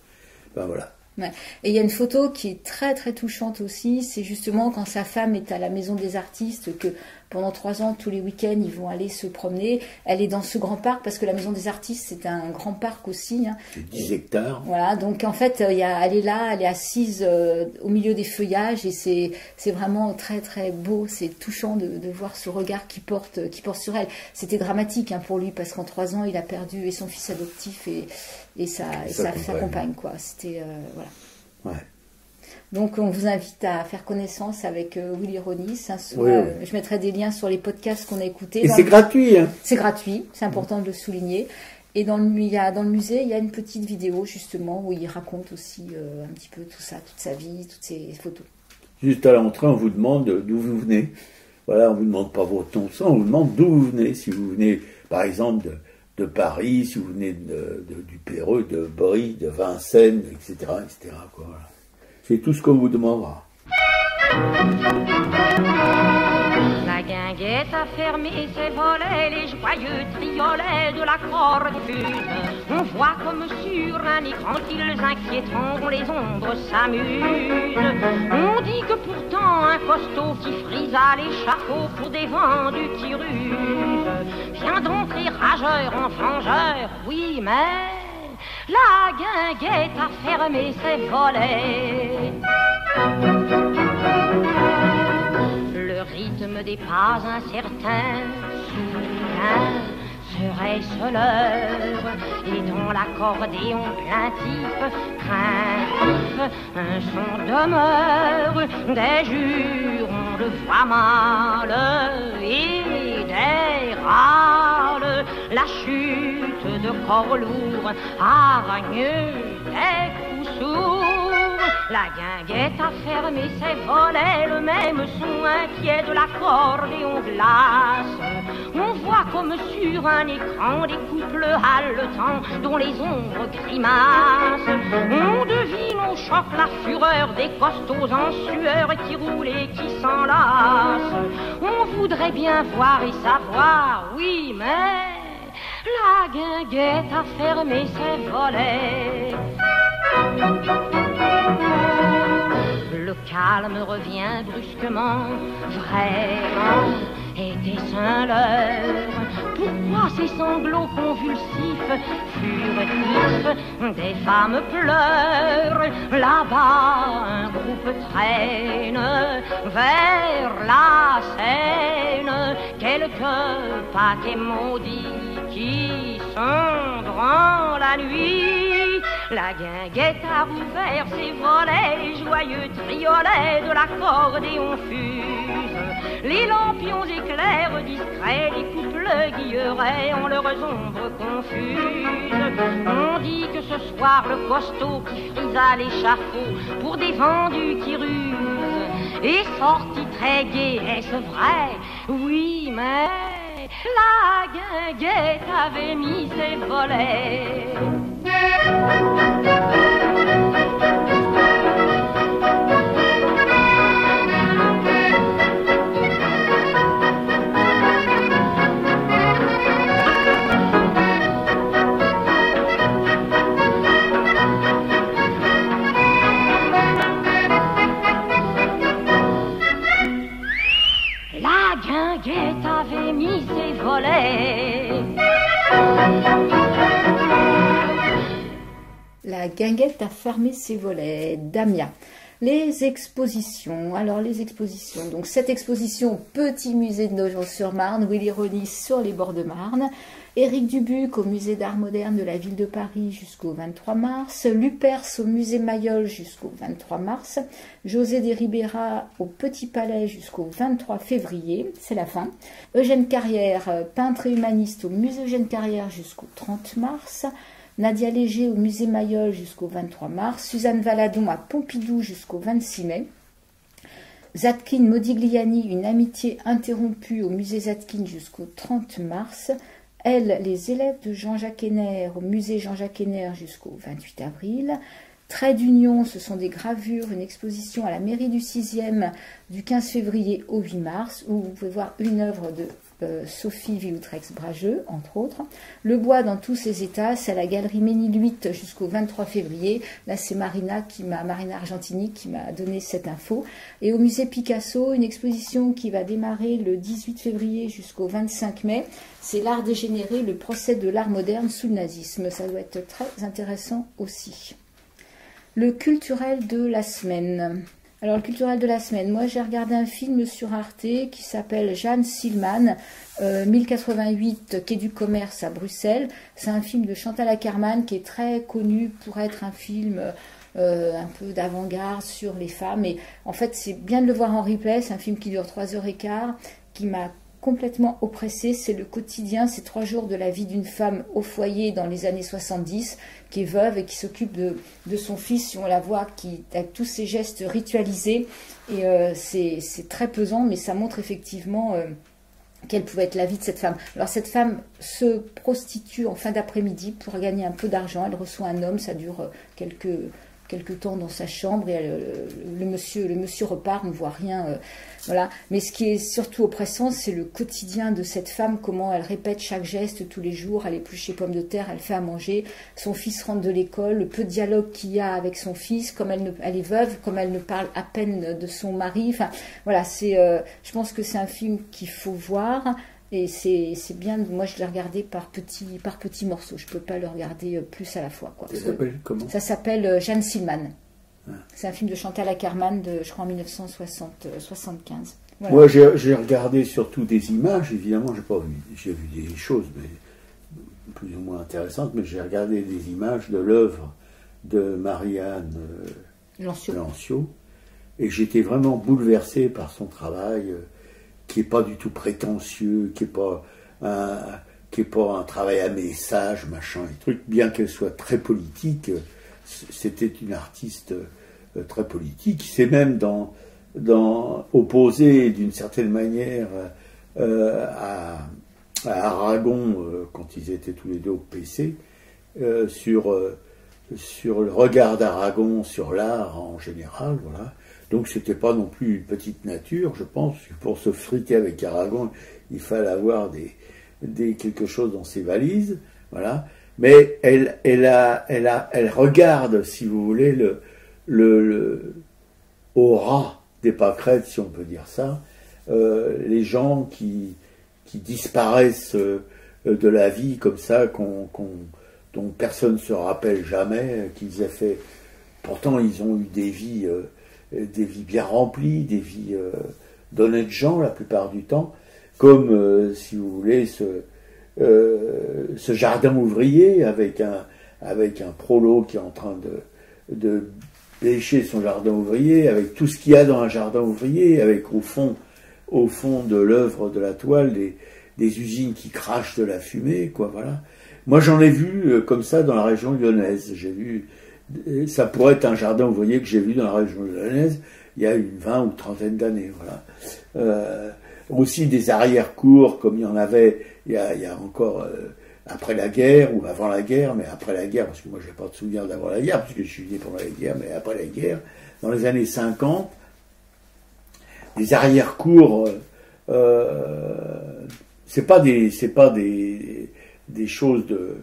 Ben voilà. Ouais. Et il y a une photo qui est très très touchante aussi, c'est justement quand sa femme est à la Maison des Artistes, que pendant 3 ans, tous les week-ends, ils vont aller se promener. Elle est dans ce grand parc, parce que la Maison des Artistes, c'est un grand parc aussi. Hein. C'est 10 hectares. Voilà, donc en fait, elle est là, elle est assise au milieu des feuillages, et c'est vraiment très très beau, c'est touchant de voir ce regard qui porte sur elle. C'était dramatique, hein, pour lui, parce qu'en 3 ans, il a perdu son fils adoptif et sa compagne, quoi. C'était voilà. Ouais. Donc on vous invite à faire connaissance avec Willy Ronis. Hein, je mettrai des liens sur les podcasts qu'on a écoutés. Et c'est gratuit. Hein. C'est gratuit, c'est important de le souligner. Et dans le musée, il y a une petite vidéo justement où il raconte aussi un petit peu tout ça, toute sa vie, toutes ses photos. Juste à l'entrée, on vous demande d'où vous venez. Voilà, on ne vous demande pas votre nom, on vous demande d'où vous venez. Si vous venez, par exemple, de Paris, si vous venez du Péreux, de Brie, de Vincennes, etc. Quoi, voilà. C'est tout ce qu'on vous demandera. La guinguette guinguette a fermé ses volets, les joyeux triolets de la cornemuse. On voit comme sur un écran qu'ils inquiéteront, les ombres s'amusent. On dit que pourtant un costaud qui frisa l'échafaud pour des vendus qui rusent vient d'entrer rageur en vengeur, oui mais la guinguette a fermé ses volets. Le rythme des pas incertains, soudain serait-ce l'heure, et dans l'accordéon plaintif, craintif, un son demeure, des jurons de voix mâles et des râles, la chute de corps lourds, hargneux, des coups sourds. La guinguette a fermé ses volets, le même son inquiet de l'accordéon glace. On voit comme sur un écran des couples haletants dont les ombres grimacent. On devine au choc la fureur des costauds en sueur qui roulent et qui s'enlacent. On voudrait bien voir et savoir, oui mais la guinguette a fermé ses volets. Le calme revient brusquement, vraiment, était-ce un leurre? Pourquoi ces sanglots convulsifs, furtifs, des femmes pleurent? Là-bas, un groupe traîne vers la Seine, quelques paquets maudits qui sont dans la nuit. La guinguette a rouvert ses volets, les joyeux triolets de l'accordéon fusent. Les lampions éclairent discrets, les couples guilleraient en leurs ombres confuses. On dit que ce soir le costaud qui frisa l'échafaud pour des vendus qui rusent est sorti très gai, est-ce vrai? Oui, mais la guinguette avait mis ses volets. La guinguette avait mis ses volets. La guinguette a fermé ses volets. Damien. Les expositions. Alors les expositions. Donc cette exposition au Petit Musée de Nogent-sur-Marne, Willy Ronis sur les bords de Marne, Éric Dubuc au Musée d'Art Moderne de la Ville de Paris jusqu'au 23 mars, Lupers au Musée Mayol jusqu'au 23 mars, José de Ribera au Petit Palais jusqu'au 23 février, c'est la fin, Eugène Carrière, peintre et humaniste au Musée Eugène Carrière jusqu'au 30 mars, Nadia Léger au Musée Mayol jusqu'au 23 mars, Suzanne Valadon à Pompidou jusqu'au 26 mai, Zadkine Modigliani, une amitié interrompue au Musée Zadkine jusqu'au 30 mars, Elle, les élèves de Jean-Jacques Henner au Musée Jean-Jacques Henner jusqu'au 28 avril, Traits d'union, ce sont des gravures, une exposition à la mairie du 6e du 15 février au 8 mars, où vous pouvez voir une œuvre de Sophie Villoutrex-Brageux, entre autres. Le bois dans tous ses états, c'est à la galerie Ménil 8 jusqu'au 23 février. Là, c'est Marina Argentini qui m'a donné cette info. Et au musée Picasso, une exposition qui va démarrer le 18 février jusqu'au 25 mai. C'est l'art dégénéré, le procès de l'art moderne sous le nazisme. Ça doit être très intéressant aussi. Le culturel de la semaine. Alors, le culturel de la semaine, moi j'ai regardé un film sur Arte qui s'appelle Jeanne Sillman, 1088 Quai du Commerce à Bruxelles. C'est un film de Chantal Akerman qui est très connu pour être un film un peu d'avant-garde sur les femmes. Et en fait, c'est bien de le voir en replay, c'est un film qui dure 3h15, qui m'a complètement oppressée. C'est le quotidien, c'est 3 jours de la vie d'une femme au foyer dans les années 70, qui est veuve et qui s'occupe de son fils. On la voit qui a tous ses gestes ritualisés et c'est très pesant, mais ça montre effectivement quelle pouvait être la vie de cette femme. Alors cette femme se prostitue en fin d'après-midi pour gagner un peu d'argent. Elle reçoit un homme, ça dure quelques quelque temps dans sa chambre et le monsieur repart, on ne voit rien. Voilà. Mais ce qui est surtout oppressant, c'est le quotidien de cette femme, comment elle répète chaque geste tous les jours, elle épluche les pommes de terre, elle fait à manger, son fils rentre de l'école, le peu de dialogue qu'il y a avec son fils, comme elle est veuve, comme elle ne parle à peine de son mari. Enfin, voilà, je pense que c'est un film qu'il faut voir. Et c'est bien, moi je l'ai regardé par petits morceaux, je ne peux pas le regarder plus à la fois. Quoi. Ça s'appelle comment ? Ça s'appelle Jeanne Sillman. Ah. C'est un film de Chantal Akerman, je crois en 1975. Voilà. Moi j'ai regardé surtout des images, évidemment j'ai vu des choses mais plus ou moins intéressantes, mais j'ai regardé des images de l'œuvre de Marianne Lancio, et j'étais vraiment bouleversé par son travail. Qui n'est pas du tout prétentieux, qui n'est pas un travail à message, machin, et trucs, bien qu'elle soit très politique, c'était une artiste très politique, qui s'est même opposée d'une certaine manière à Aragon, quand ils étaient tous les deux au PC, sur le regard d'Aragon sur l'art en général, voilà. Donc c'était pas non plus une petite nature, je pense. Pour se friter avec Aragon, il fallait avoir quelque chose dans ses valises, voilà. Mais elle regarde, si vous voulez, le aura des pâquerettes, si on peut dire ça, les gens qui disparaissent de la vie comme ça, dont personne ne se rappelle jamais, qu'ils aient fait. Pourtant, ils ont eu des vies bien remplies, des vies d'honnêtes gens la plupart du temps, comme, si vous voulez, ce jardin ouvrier avec un prolo qui est en train de bêcher son jardin ouvrier, avec tout ce qu'il y a dans un jardin ouvrier, avec au fond de l'œuvre de la toile des usines qui crachent de la fumée, quoi, voilà. Moi, j'en ai vu comme ça dans la région lyonnaise. J'ai vu, ça pourrait être un jardin ouvrier que j'ai vu dans la région lyonnaise il y a une 20 ou 30aine d'années, voilà. Aussi des arrière-cours, comme il y en avait il y a encore après la guerre ou avant la guerre, mais après la guerre, parce que moi je n'ai pas de souvenir d'avant la guerre, puisque je suis né pendant la guerre, mais après la guerre, dans les années 50, des arrière-cours, c'est pas des choses de,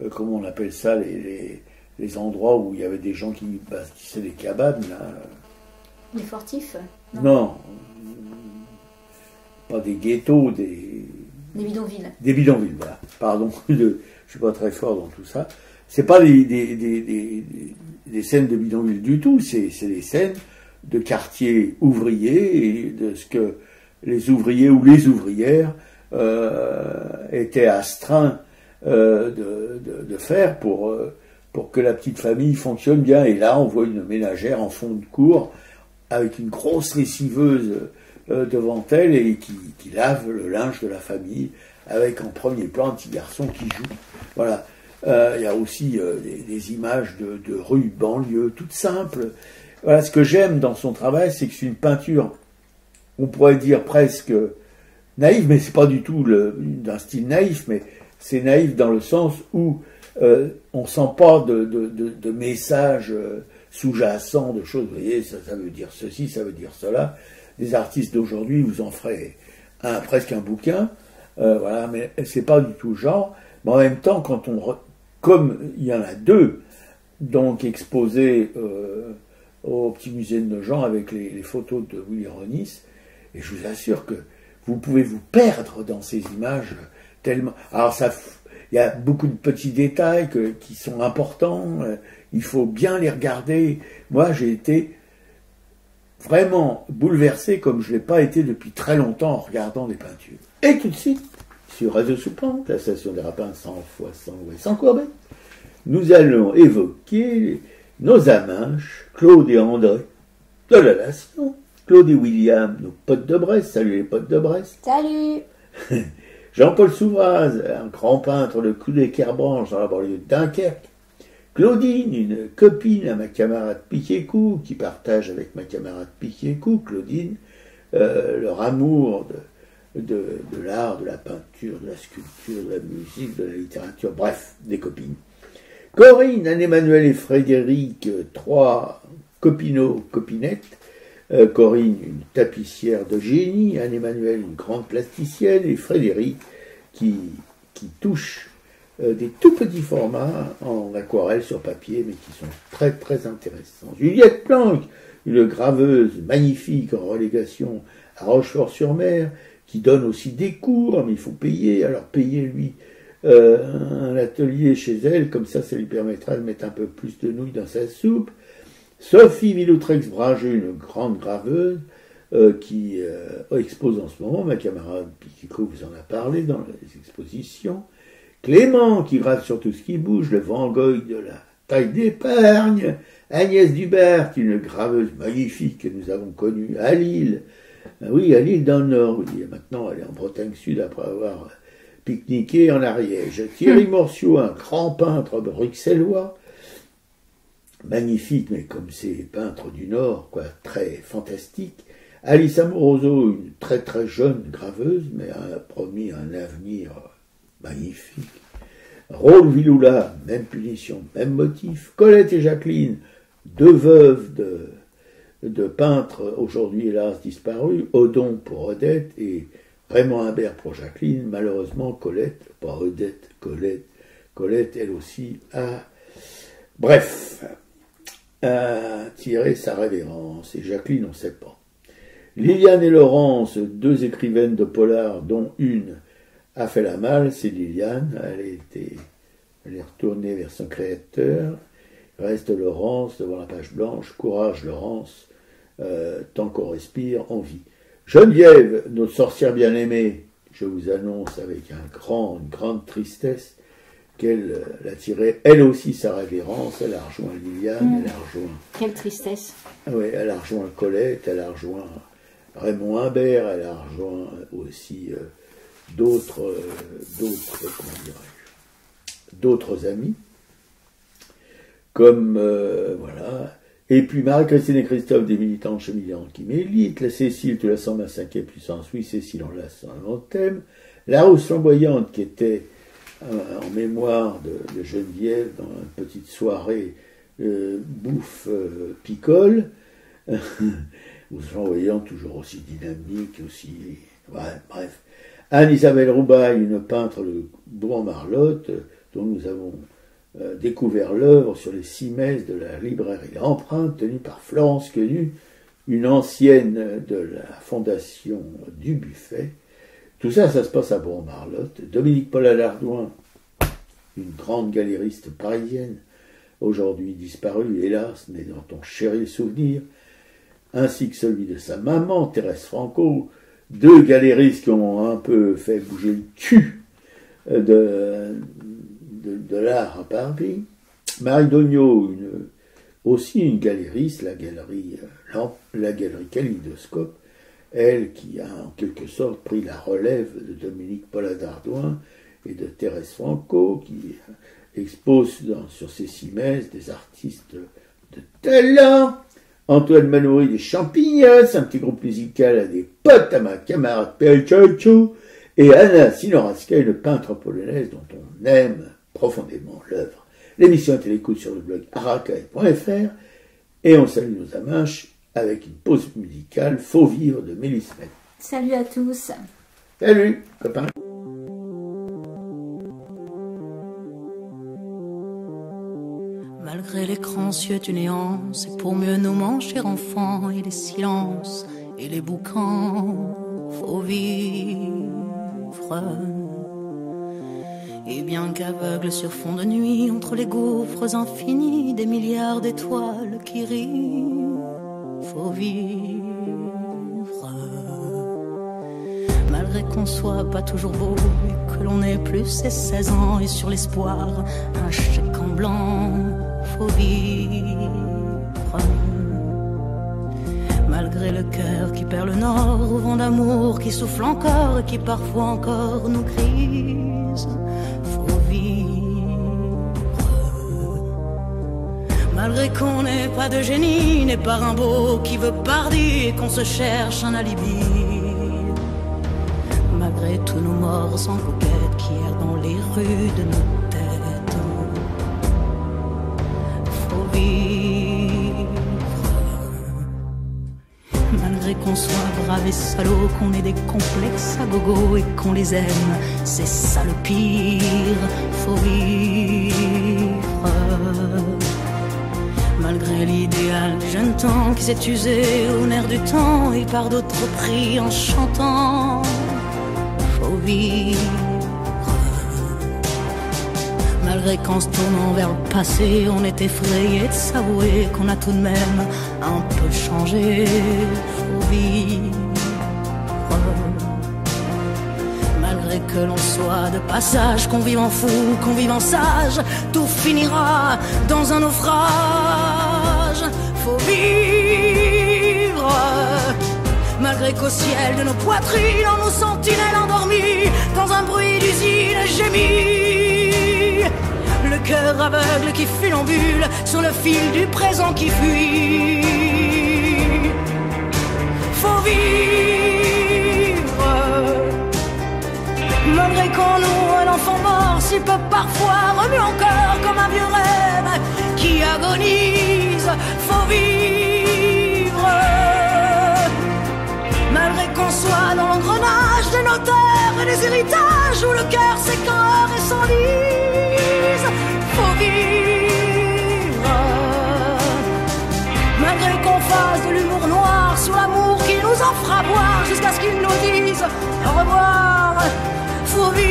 comment on appelle ça, les endroits où il y avait des gens qui bâtissaient des cabanes, là. Les fortifs? Non, pas des ghettos, des bidonvilles. Des bidonvilles, voilà. Pardon, je suis pas très fort dans tout ça. C'est pas des scènes de bidonvilles du tout, c'est des scènes de quartiers ouvriers et de ce que les ouvriers ou les ouvrières étaient astreints de faire pour que la petite famille fonctionne bien. Et là, on voit une ménagère en fond de cour avec une grosse lessiveuse devant elle et qui lave le linge de la famille avec en premier plan un petit garçon qui joue. Voilà. Il y a aussi des images de rues, banlieues, toutes simples. Voilà, ce que j'aime dans son travail, c'est que c'est une peinture, on pourrait dire presque naïve, mais c'est pas du tout d'un style naïf, mais c'est naïf dans le sens où on sent pas de messages sous-jacents, de choses, vous voyez, ça veut dire ceci, ça veut dire cela. Des artistes d'aujourd'hui vous en feraient presque un bouquin, voilà, mais c'est pas du tout le genre. Mais en même temps, comme il y en a deux, donc exposés au petit musée de Nogent avec les photos de Willy Ronis, et je vous assure que vous pouvez vous perdre dans ces images tellement. Alors il y a beaucoup de petits détails qui sont importants, il faut bien les regarder. Moi, j'ai été vraiment bouleversé comme je ne l'ai pas été depuis très longtemps en regardant des peintures. Et tout de suite, sur Radio Soupente, la station des Rapins 100 fois 100 et 100 courbettes, nous allons évoquer nos amanches, Claude et André, de la Nation. Claude et William, nos potes de Brest. Salut les potes de Brest. Salut. Jean-Paul Souvraz, un grand peintre de Clou des Kerbranches dans la banlieue de Dunkerque. Claudine, une copine à ma camarade Piquécou, qui partage avec ma camarade Piquécou, Claudine, leur amour de l'art, de la peinture, de la sculpture, de la musique, de la littérature, bref, des copines. Corinne, Anne-Emmanuel et Frédéric, 3 copinettes. Corinne, une tapissière de génie, Anne-Emmanuel, une grande plasticienne, et Frédéric, qui touche des tout petits formats en aquarelle sur papier, mais qui sont très très intéressants. Juliette Planck, une graveuse magnifique en relégation à Rochefort-sur-Mer, qui donne aussi des cours, mais il faut payer, alors payez-lui un atelier chez elle, comme ça lui permettra de mettre un peu plus de nouilles dans sa soupe. Sophie Villoutrex-Brageux, une grande graveuse, qui expose en ce moment, ma camarade Piquicot vous en a parlé dans les expositions. Clément, qui grave sur tout ce qui bouge, le Van Gogh de la taille d'épargne. Agnès Dubert, une graveuse magnifique que nous avons connue à Lille. Oui, à Lille dans le Nord, oui. Maintenant, elle est en Bretagne Sud après avoir pique-niqué en Ariège. Thierry Morciot, un grand peintre bruxellois, magnifique, mais comme ces peintres du Nord, quoi, très fantastique. Alice Amoroso, une très très jeune graveuse, mais a promis un avenir magnifique. Raoul Villoula, même punition, même motif. Colette et Jacqueline, 2 veuves de peintres, aujourd'hui hélas disparus. Odon pour Odette et Raymond Imbert pour Jacqueline. Malheureusement, Colette, pas Odette, Colette, elle aussi, a... Bref, a tiré sa révérence. Et Jacqueline, on ne sait pas. Liliane et Laurence, 2 écrivaines de polar, dont une a fait la malle, c'est Liliane, elle est retournée vers son créateur. Reste Laurence devant la page blanche, courage Laurence, tant qu'on respire, on vit. Geneviève, notre sorcière bien-aimée, je vous annonce avec une grande tristesse qu'elle a tiré elle aussi sa révérence, elle a rejoint Liliane, elle a rejoint... Quelle tristesse. Oui, elle a rejoint Colette, elle a rejoint Raymond Imbert, elle a rejoint aussi d'autres amis, comme voilà. Et puis Marie-Christine et Christophe, des militants chez Militantes qui militent. La Cécile, tu la sens ma 5e puissance. Oui, Cécile, on la sent un thème. La Rose flamboyante, qui était en mémoire de Geneviève dans une petite soirée bouffe picole. Rose flamboyante, toujours aussi dynamique, aussi... Ouais, bref. Anne-Isabelle Roubaille, une peintre de Bourg-en-Marlotte, dont nous avons découvert l'œuvre sur les 6 messes de la librairie L'Empreinte, tenue par Florence Quenu, une ancienne de la fondation du Buffet. Tout ça, ça se passe à Bourg-en-Marlotte. Dominique Paula Lardouin, une grande galériste parisienne, aujourd'hui disparue, hélas, mais dans ton chéri souvenir, ainsi que celui de sa maman, Thérèse Franco, 2 galéristes qui ont un peu fait bouger le cul de l'art à Paris. Marie Dognaud, aussi une galériste, la galerie Kaléidoscope, elle qui a en quelque sorte pris la relève de Dominique Paula Lardouin et de Thérèse Franco, qui expose sur ses 6 messes des artistes de talent. Antoine Manoury des Champignons, un petit groupe musical à des potes à ma camarade Pelchacho, et Anna Sinoraska, une peintre polonaise dont on aime profondément l'œuvre. L'émission est à l'écoute sur le blog arakae.fr, et on salue nos amaches avec une pause musicale Faut vivre de Mélisse Mette. Salut à tous. Salut, copains. Malgré l'écran cieux du néant, c'est pour mieux nous manger enfants et les silences et les boucans, faut vivre. Et bien qu'aveugle sur fond de nuit, entre les gouffres infinis, des milliards d'étoiles qui rient, faut vivre. Malgré qu'on soit pas toujours beau et que l'on ait plus ses 16 ans et sur l'espoir, un chèque en blanc, faut vivre. Malgré le cœur qui perd le nord, au vent d'amour qui souffle encore et qui parfois encore nous grise, faut vivre. Malgré qu'on n'ait pas de génie, n'est pas Rimbaud qui veut pardir et qu'on se cherche un alibi. Malgré tous nos morts sans coquette qui errent dans les rues de nos têtes, vivre. Malgré qu'on soit brave et salaud, qu'on ait des complexes à gogo et qu'on les aime, c'est ça le pire, faut vivre. Malgré l'idéal du jeune temps qui s'est usé au nerf du temps et par d'autres prix en chantant, faut vivre. Malgré qu'en se tournant vers le passé, on est effrayé de s'avouer qu'on a tout de même un peu changé, faut vivre. Malgré que l'on soit de passage, qu'on vive en fou, qu'on vive en sage, tout finira dans un naufrage, faut vivre. Malgré qu'au ciel de nos poitrines, en nos sentinelles endormies, dans un bruit d'usine gémit, le cœur aveugle qui funambule sur le fil du présent qui fuit, faut vivre. Malgré qu'en nous un enfant mort si peu parfois remue encore comme un vieux rêve qui agonise, faut vivre. Malgré qu'on soit dans l'engrenage des notaires et des héritages où le cœur s'écœure et s'enlise, faut vivre. Malgré qu'on fasse de l'humour noir sur l'amour qui nous en fera boire jusqu'à ce qu'ils nous disent au revoir, faut vivre.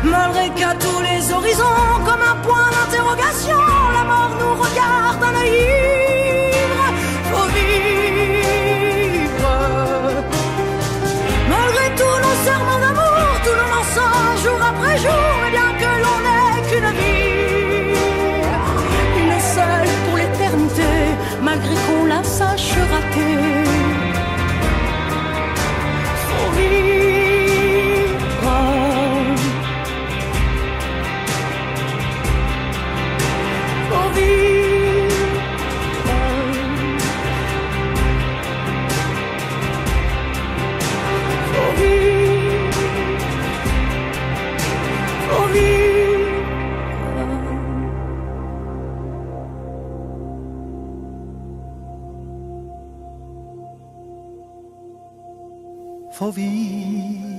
Malgré qu'à tous les horizons, comme un point d'interrogation, la mort nous regarde d'un œil ivre, faut vivre. Malgré tous nos serments d'amour, tous nos mensonges jour après jour, et bien que l'on n'ait qu'une vie, une seule pour l'éternité, malgré qu'on la sache rater, faut vivre. Faut vivre. Faut vivre. Faut vivre. Faut vivre.